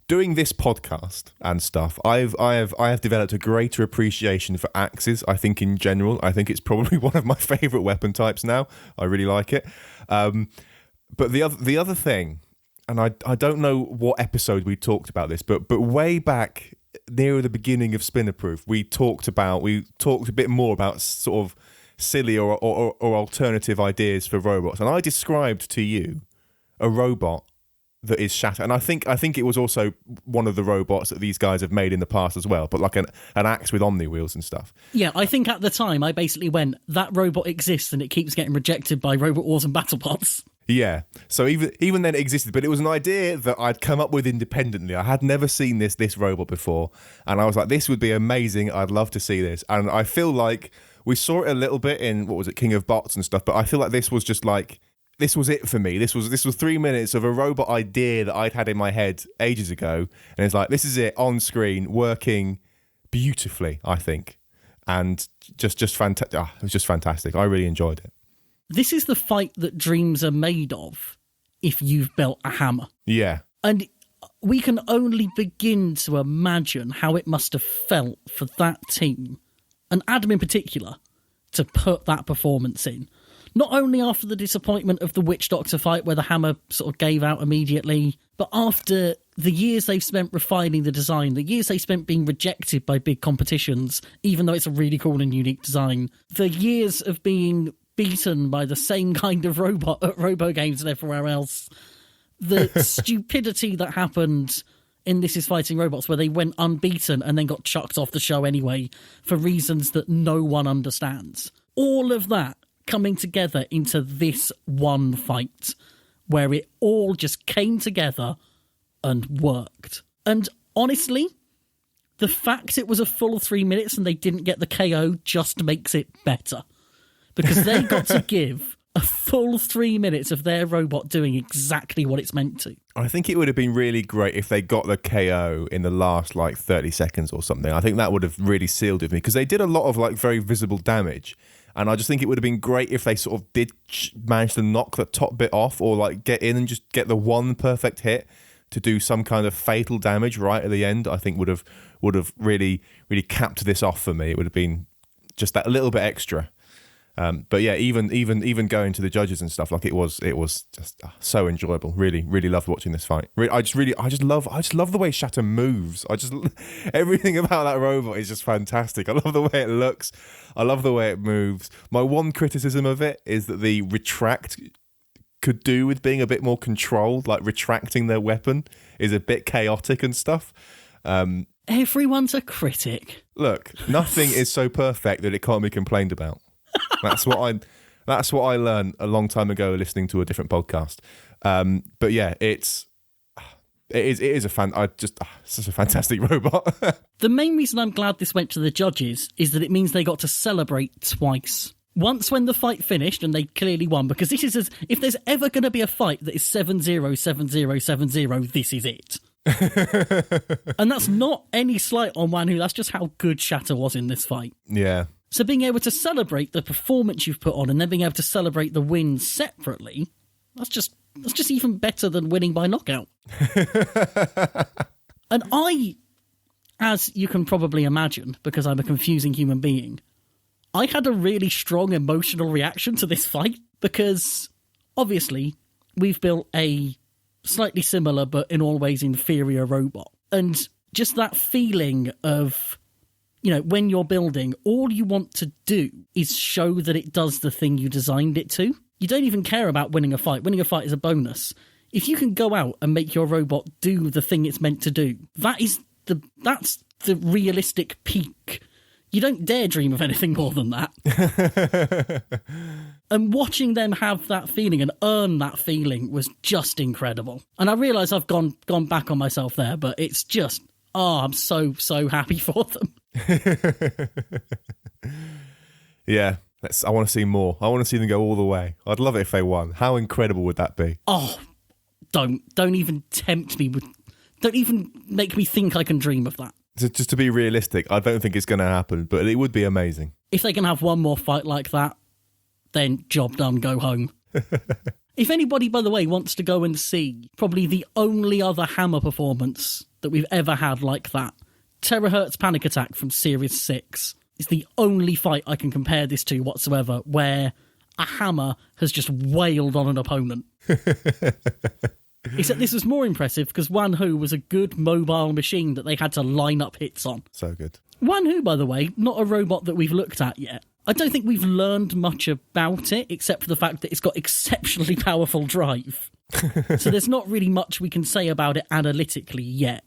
doing this podcast and stuff, I have developed a greater appreciation for axes. I think in general, I think it's probably one of my favourite weapon types now. I really like it. But the other thing, and I don't know what episode we talked about this, but way back near the beginning of Spinnerproof, we talked a bit more about sort of silly or alternative ideas for robots, and I described to you a robot that is Shatter, and I think it was also one of the robots that these guys have made in the past as well, but like an axe with Omni wheels and stuff. Yeah, I think at the time I basically went, that robot exists and it keeps getting rejected by Robot Wars and BattleBots. Yeah, so even then it existed, but it was an idea that I'd come up with independently. I had never seen this robot before, and I was like, this would be amazing, I'd love to see this. And I feel like we saw it a little bit in, what was it, King of Bots and stuff, but I feel like this was just like, this was it for me. This was 3 minutes of a robot idea that I'd had in my head ages ago, and it's like, this is it, on screen, working beautifully, I think. And just fantastic. It was just fantastic. I really enjoyed it. This is the fight that dreams are made of. if you've built a hammer. Yeah. And we can only begin to imagine how it must have felt for that team, and Adam in particular, to put that performance in. Not only after the disappointment of the Witch Doctor fight where the hammer sort of gave out immediately, but after the years they've spent refining the design, the years they spent being rejected by big competitions, even though it's a really cool and unique design, the years of being beaten by the same kind of robot at Robo Games and everywhere else, the stupidity that happened in This Is Fighting Robots where they went unbeaten and then got chucked off the show anyway for reasons that no one understands. All of that coming together into this one fight where it all just came together and worked. And honestly, the fact it was a full 3 minutes and they didn't get the KO just makes it better. Because they got to give a full 3 minutes of their robot doing exactly what it's meant to. I think it would have been really great if they got the KO in the last 30 seconds or something. I think that would have really sealed it for me because they did a lot of very visible damage. And I just think it would have been great if they sort of did manage to knock the top bit off or get in and just get the one perfect hit to do some kind of fatal damage right at the end. I think would have really, really capped this off for me. It would have been just that little bit extra. But yeah, even going to the judges and stuff, it was just so enjoyable. Really, really loved watching this fight. I just love the way Shatter moves. Everything about that robot is just fantastic. I love the way it looks. I love the way it moves. My one criticism of it is that the retract could do with being a bit more controlled. Retracting their weapon is a bit chaotic and stuff. Everyone's a critic. Look, nothing is so perfect that it can't be complained about. That's what I learned a long time ago listening to a different podcast. But yeah, it's a such a fantastic robot. The main reason I'm glad this went to the judges is that it means they got to celebrate twice. Once when the fight finished and they clearly won, because this is if there's ever going to be a fight that is 7-0, 7-0, 7-0, this is it. And that's not any slight on Wanhu, that's just how good Shatter was in this fight. Yeah. So being able to celebrate the performance you've put on and then being able to celebrate the wins separately, that's just even better than winning by knockout. And I, as you can probably imagine, because I'm a confusing human being, I had a really strong emotional reaction to this fight because, obviously, we've built a slightly similar but in all ways inferior robot. And just that feeling of, when you're building, all you want to do is show that it does the thing you designed it to. You don't even care about winning a fight. Winning a fight is a bonus. If you can go out and make your robot do the thing it's meant to do, that's the realistic peak. You don't dare dream of anything more than that. And watching them have that feeling and earn that feeling was just incredible. And I realise I've gone back on myself there, but it's just, I'm so happy for them. Yeah, I want to see more. I want to see them go all the way. I'd love it if they won. How incredible would that be? Oh, don't even tempt me. Don't even make me think I can dream of that. Just to be realistic, I don't think it's going to happen, but it would be amazing. If they can have one more fight like that, then job done, go home. If anybody, by the way, wants to go and see probably the only other Hammer performance that we've ever had like that, Terahertz Panic Attack from Series 6 is the only fight I can compare this to whatsoever where a hammer has just wailed on an opponent. Except this was more impressive because Wanhu was a good mobile machine that they had to line up hits on. So good. Wanhu, by the way, not a robot that we've looked at yet. I don't think we've learned much about it, except for the fact that it's got exceptionally powerful drive. So there's not really much we can say about it analytically yet.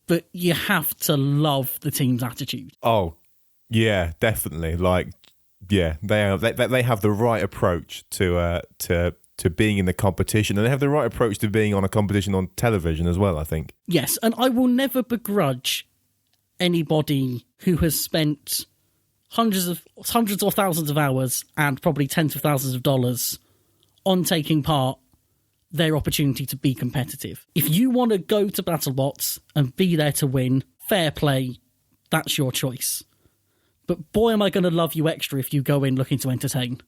But you have to love the team's attitude. Oh, yeah, definitely. They have the right approach to being in the competition, and they have the right approach to being on a competition on television as well, I think. Yes, and I will never begrudge anybody who has spent hundreds or thousands of hours and probably tens of thousands of dollars on taking part their opportunity to be competitive. If you want to go to BattleBots and be there to win, fair play, that's your choice. But boy, am I going to love you extra if you go in looking to entertain.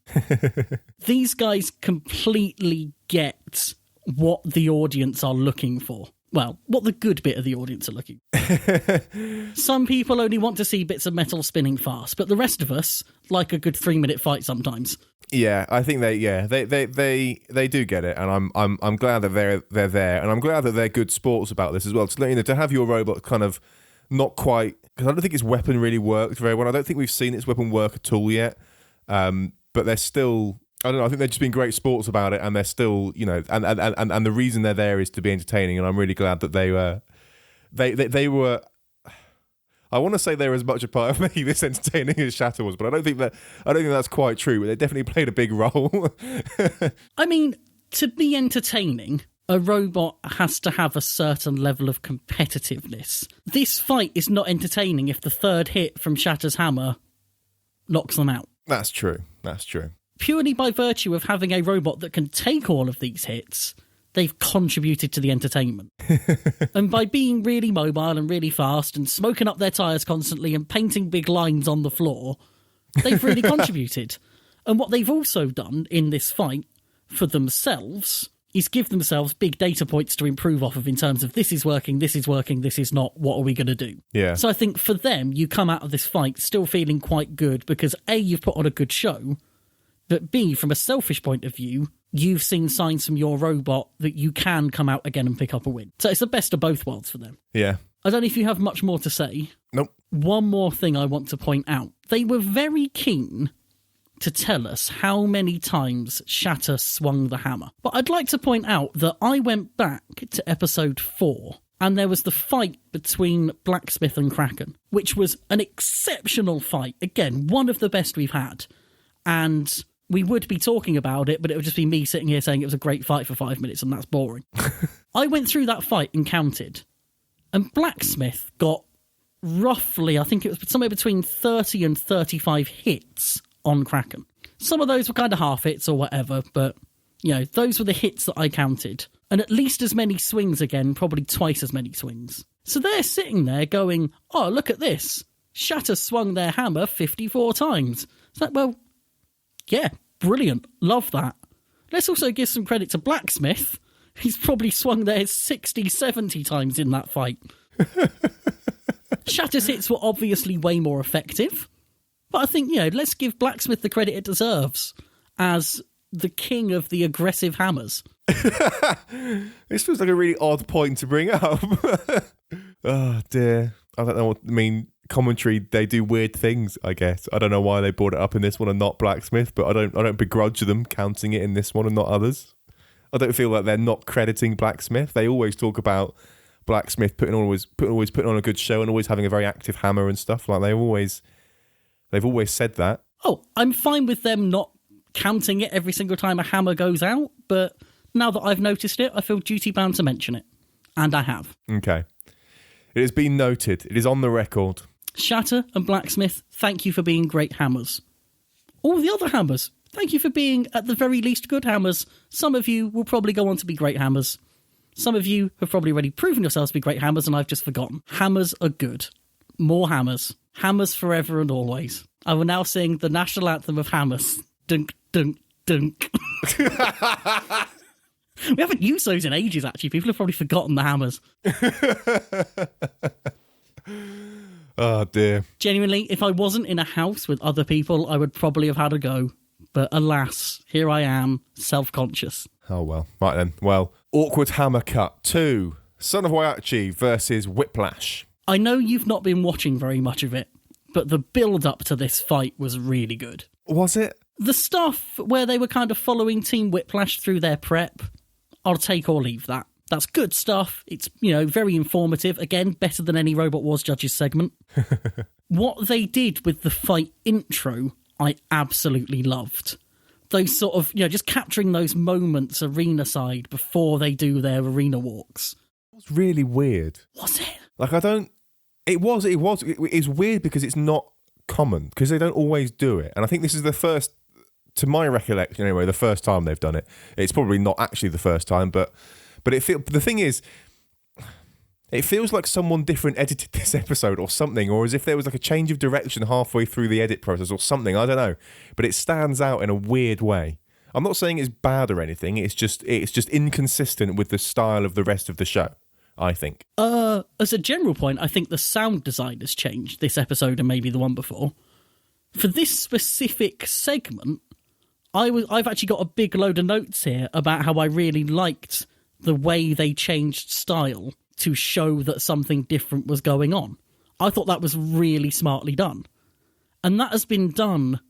These guys completely get what the audience are looking for. Well, what the good bit of the audience are looking for. Some people only want to see bits of metal spinning fast, but the rest of us like a good 3-minute fight sometimes. Yeah, I think they do get it, and I'm glad that they're there, and I'm glad that they're good sports about this as well. To have your robot kind of not quite, because I don't think its weapon really worked very well. I don't think we've seen its weapon work at all yet. But they're still, I don't know, I think they've just been great sports about it, and they're still, and the reason they're there is to be entertaining, and I'm really glad that they were. I want to say they're as much a part of making this entertaining as Shatter was, but I don't think that's quite true. But they definitely played a big role. I mean, to be entertaining, a robot has to have a certain level of competitiveness. This fight is not entertaining if the third hit from Shatter's hammer knocks them out. That's true. Purely by virtue of having a robot that can take all of these hits, they've contributed to the entertainment. And by being really mobile and really fast and smoking up their tyres constantly and painting big lines on the floor, they've really contributed. And what they've also done in this fight for themselves is give themselves big data points to improve off of in terms of this is working, this is not, what are we going to do? Yeah. So I think for them, you come out of this fight still feeling quite good because A, you've put on a good show, but B, from a selfish point of view, you've seen signs from your robot that you can come out again and pick up a win. So it's the best of both worlds for them. Yeah. I don't know if you have much more to say. Nope. One more thing I want to point out. They were very keen to tell us how many times Shatter swung the hammer. But I'd like to point out that I went back to episode 4 and there was the fight between Blacksmith and Kraken, which was an exceptional fight. Again, one of the best we've had. And we would be talking about it, but it would just be me sitting here saying it was a great fight for 5 minutes and that's boring. I went through that fight and counted. And Blacksmith got roughly, I think it was somewhere between 30 and 35 hits on Kraken. Some of those were kind of half hits or whatever, but, those were the hits that I counted. And at least as many swings again, probably twice as many swings. So they're sitting there going, oh, look at this. Shatter swung their hammer 54 times. It's like, well, yeah, brilliant. Love that. Let's also give some credit to Blacksmith. He's probably swung theirs 60, 70 times in that fight. Shatter's hits were obviously way more effective. But I think, let's give Blacksmith the credit it deserves as the king of the aggressive hammers. This feels like a really odd point to bring up. Oh, dear. I don't know what, commentary, they do weird things, I guess. I don't know why they brought it up in this one and not Blacksmith, but I don't begrudge them counting it in this one and not others. I don't feel like they're not crediting Blacksmith. They always talk about Blacksmith always putting on a good show and always having a very active hammer and stuff. Like they've always said that. Oh, I'm fine with them not counting it every single time a hammer goes out, but now that I've noticed it, I feel duty bound to mention it. And I have. Okay. It has been noted. It is on the record. Shatter and Blacksmith, thank you for being great hammers. All the other hammers, thank you for being, at the very least, good hammers. Some of you will probably go on to be great hammers. Some of you have probably already proven yourselves to be great hammers, and I've just forgotten. Hammers are good. More hammers. Hammers forever and always. I will now sing the national anthem of hammers. Dunk, dunk, dunk. We haven't used those in ages, actually. People have probably forgotten the hammers. Oh, dear. Genuinely, if I wasn't in a house with other people, I would probably have had a go. But alas, here I am, self-conscious. Oh, well. Right then. Well, Awkward Hammer Cut 2. Son of Waiachi versus Whiplash. I know you've not been watching very much of it, but the build-up to this fight was really good. Was it? The stuff where they were kind of following Team Whiplash through their prep, I'll take or leave that. That's good stuff. It's, very informative. Again, better than any Robot Wars Judges segment. What they did with the fight intro, I absolutely loved. Those sort of, just capturing those moments arena side before they do their arena walks. It was really weird. Was it? Like, it's weird because it's not common, because they don't always do it. And I think this is the first, to my recollection anyway, the first time they've done it. It's probably not actually the first time, but the thing is, it feels like someone different edited this episode or something, or as if there was like a change of direction halfway through the edit process or something. I don't know, but it stands out in a weird way. I'm not saying it's bad or anything. It's just inconsistent with the style of the rest of the show, I think. As a general point, I think the sound design has changed this episode and maybe the one before. For this specific segment, I've actually got a big load of notes here about how I really liked the way they changed style to show that something different was going on. I thought that was really smartly done. And that has been done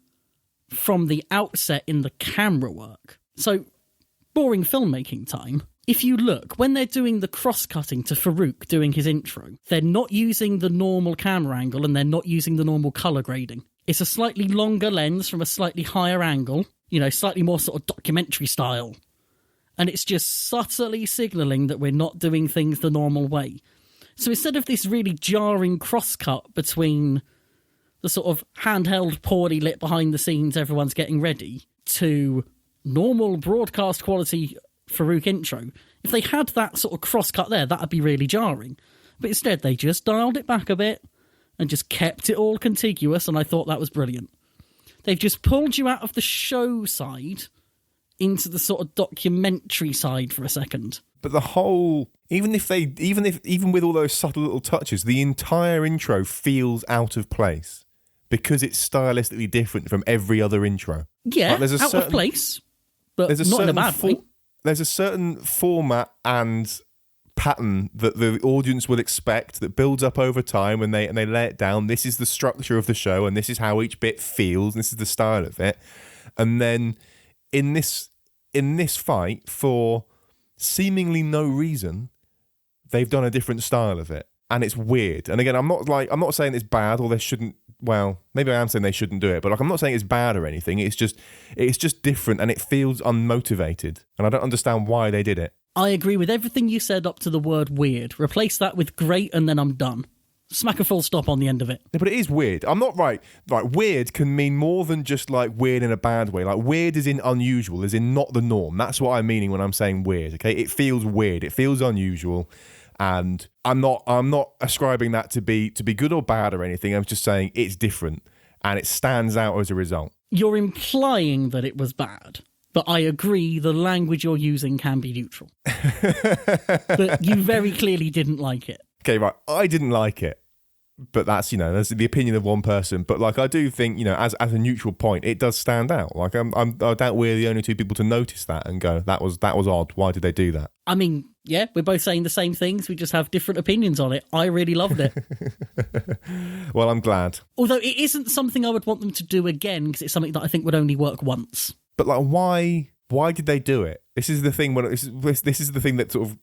from the outset in the camera work. So, boring filmmaking time. If you look, when they're doing the cross-cutting to Farouk doing his intro, they're not using the normal camera angle and they're not using the normal colour grading. It's a slightly longer lens from a slightly higher angle, slightly more sort of documentary style. And it's just subtly signalling that we're not doing things the normal way. So instead of this really jarring cross-cut between the sort of handheld, poorly lit behind the scenes, everyone's getting ready, to normal broadcast quality Farouk intro, if they had that sort of cross-cut there, that'd be really jarring. But instead, they just dialed it back a bit and just kept it all contiguous, and I thought that was brilliant. They've just pulled you out of the show side into the sort of documentary side for a second. But the whole, even with all those subtle little touches, the entire intro feels out of place because it's stylistically different from every other intro. Yeah, like out of place, but not in a bad way. There's a certain format and pattern that the audience will expect that builds up over time when they lay it down. This is the structure of the show, and this is how each bit feels. And this is the style of it. And then in this fight, for seemingly no reason, they've done a different style of it, and it's weird. And again, I'm not saying it's bad or they shouldn't. Well, maybe I am saying they shouldn't do it, but I'm not saying it's bad or anything. It's just different, and it feels unmotivated, and I don't understand why they did it. I agree with everything you said up to the word weird. Replace that with great, and then I'm done. Smack a full stop on the end of it. Yeah, but it is weird. I'm not right. Like, weird can mean more than just like weird in a bad way. Like, weird is in unusual, is in not the norm. That's what I'm meaning when I'm saying weird. Okay, it feels weird. It feels unusual, and I'm not ascribing that to be good or bad or anything. I'm just saying it's different, and it stands out as a result. You're implying that it was bad. But I agree, the language you're using can be neutral. But you very clearly didn't like it. Okay, right. I didn't like it. But that's the opinion of one person. But like, I do think, as a neutral point, it does stand out. Like, I doubt we're the only two people to notice that and go, that was odd. Why did they do that? I mean, yeah, we're both saying the same things. We just have different opinions on it. I really loved it. Well, I'm glad. Although it isn't something I would want them to do again, because it's something that I think would only work once. But like, why did they do it? This is the thing. This is the thing that sort of,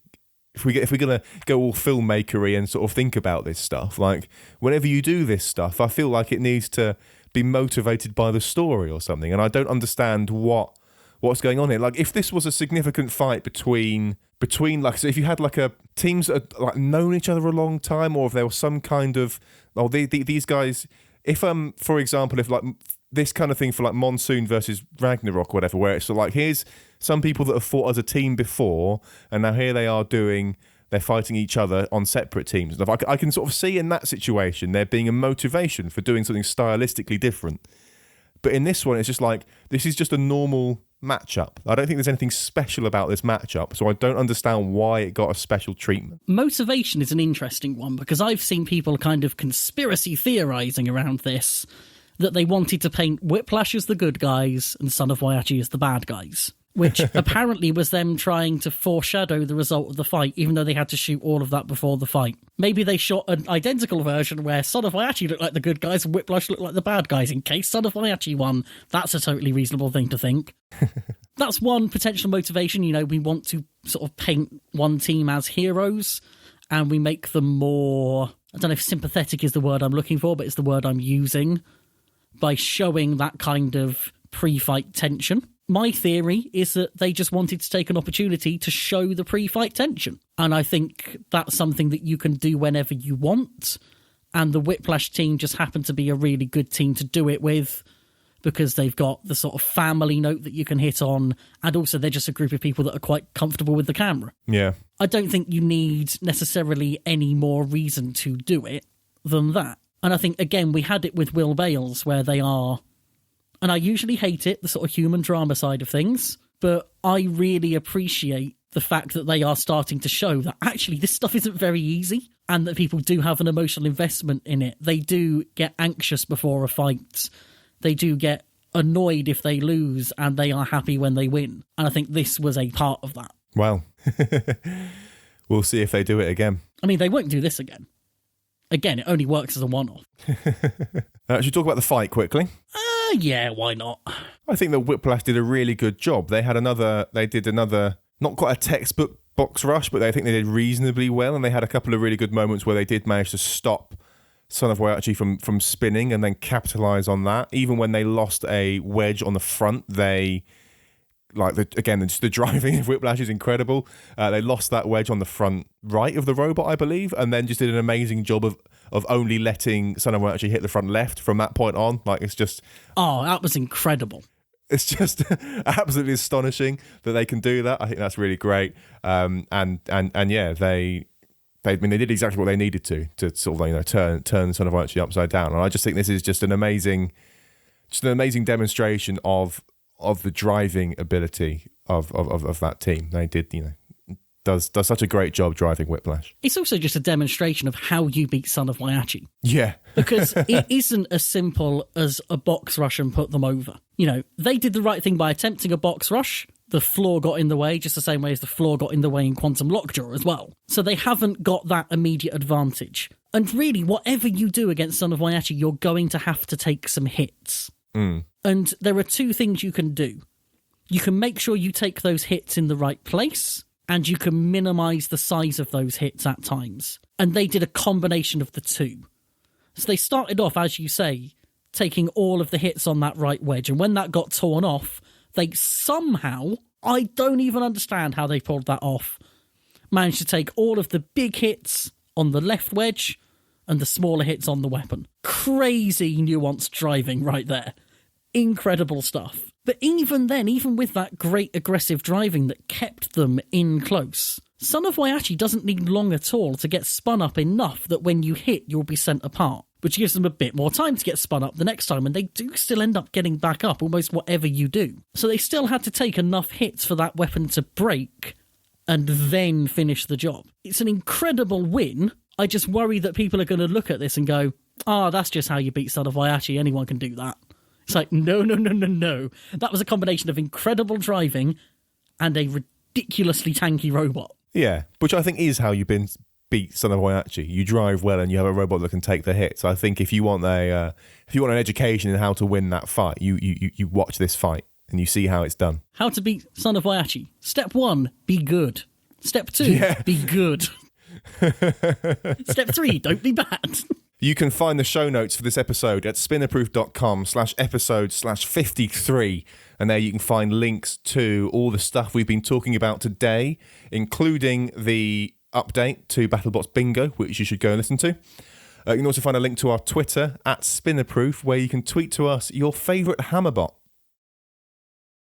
if we're gonna go all filmmakery and sort of think about this stuff, like, whenever you do this stuff, I feel like it needs to be motivated by the story or something. And I don't understand what's going on here. Like, if this was a significant fight between like, so if you had like a teams that had like known each other a long time, or if there was some kind of these guys, if for example, if like this kind of thing for like Monsoon versus Ragnarok or whatever, where it's sort of like, here's some people that have fought as a team before, and now here they are they're fighting each other on separate teams and stuff. I can sort of see in that situation there being a motivation for doing something stylistically different. But in this one, it's just like, this is just a normal matchup. I don't think there's anything special about this matchup, so I don't understand why it got a special treatment. Motivation is an interesting one, because I've seen people kind of conspiracy theorising around this, that they wanted to paint Whiplash as the good guys and Son of Waiachi as the bad guys, which apparently was them trying to foreshadow the result of the fight, even though they had to shoot all of that before the fight. Maybe they shot an identical version where Son of Waiachi looked like the good guys and Whiplash looked like the bad guys, in case Son of Waiachi won. That's a totally reasonable thing to think. That's one potential motivation. We want to sort of paint one team as heroes, and we make them more, I don't know if sympathetic is the word I'm looking for, but it's the word I'm using, by showing that kind of pre-fight tension. My theory is that they just wanted to take an opportunity to show the pre-fight tension. And I think that's something that you can do whenever you want. And the Whiplash team just happened to be a really good team to do it with, because they've got the sort of family note that you can hit on. And also they're just a group of people that are quite comfortable with the camera. Yeah. I don't think you need necessarily any more reason to do it than that. And I think, again, we had it with Will Bales, where they are And I usually hate it, the sort of human drama side of things, but I really appreciate the fact that they are starting to show that actually this stuff isn't very easy and that people do have an emotional investment in it. They do get anxious before a fight. They do get annoyed if they lose, and they are happy when they win. And I think this was a part of that. Well, we'll see if they do it again. I mean, they won't do this again. Again, it only works as a one-off. Should we talk about the fight quickly? Yeah, why not? I think that Whiplash did a really good job. They did another, not quite a textbook box rush, but I think they did reasonably well, and they had a couple of really good moments where they did manage to stop Son of Waiachi from spinning and then capitalise on that. Even when they lost a wedge on the front, the driving of Whiplash is incredible. They lost that wedge on the front right of the robot, I believe, and then just did an amazing job of only letting Son of Waiachi hit the front left from that point on. Like, it's just... Oh, that was incredible. It's just absolutely astonishing that they can do that. I think that's really great. And yeah, they did exactly what they needed to sort of, turn Son of Waiachi upside down. And I just think this is just an amazing demonstration of the driving ability of that team. They did, does such a great job driving Whiplash. It's also just a demonstration of how you beat Son of Waiachi. Yeah. Because it isn't as simple as a box rush and put them over. They did the right thing by attempting a box rush. The floor got in the way, just the same way as the floor got in the way in Quantum Lockjaw as well. So they haven't got that immediate advantage. And really, whatever you do against Son of Waiachi, you're going to have to take some hits. Mm. And there are two things you can do. You can make sure you take those hits in the right place, and you can minimise the size of those hits at times. And they did a combination of the two. So they started off, as you say, taking all of the hits on that right wedge. And when that got torn off, they somehow, I don't even understand how they pulled that off, managed to take all of the big hits on the left wedge and the smaller hits on the weapon. Crazy nuanced driving right there. Incredible stuff. But even then, even with that great aggressive driving that kept them in close, Son of Waiachi doesn't need long at all to get spun up enough that when you hit, you'll be sent apart, which gives them a bit more time to get spun up the next time, and they do still end up getting back up almost whatever you do. So they still had to take enough hits for that weapon to break and then finish the job. It's an incredible win. I just worry that people are going to look at this and go, that's just how you beat Son of Waiachi, anyone can do that. It's like, no. That was a combination of incredible driving and a ridiculously tanky robot. Yeah, which I think is how you beat Son of Waiachi. You drive well and you have a robot that can take the hits. I think if you want an education in how to win that fight, you watch this fight and you see how it's done. How to beat Son of Waiachi. Step 1, be good. Step 2, be good. Step 3, don't be bad. You can find the show notes for this episode at spinnerproof.com/episode/53. And there you can find links to all the stuff we've been talking about today, including the update to BattleBots Bingo, which you should go and listen to. You can also find a link to our Twitter at Spinnerproof, where you can tweet to us your favourite Hammerbot.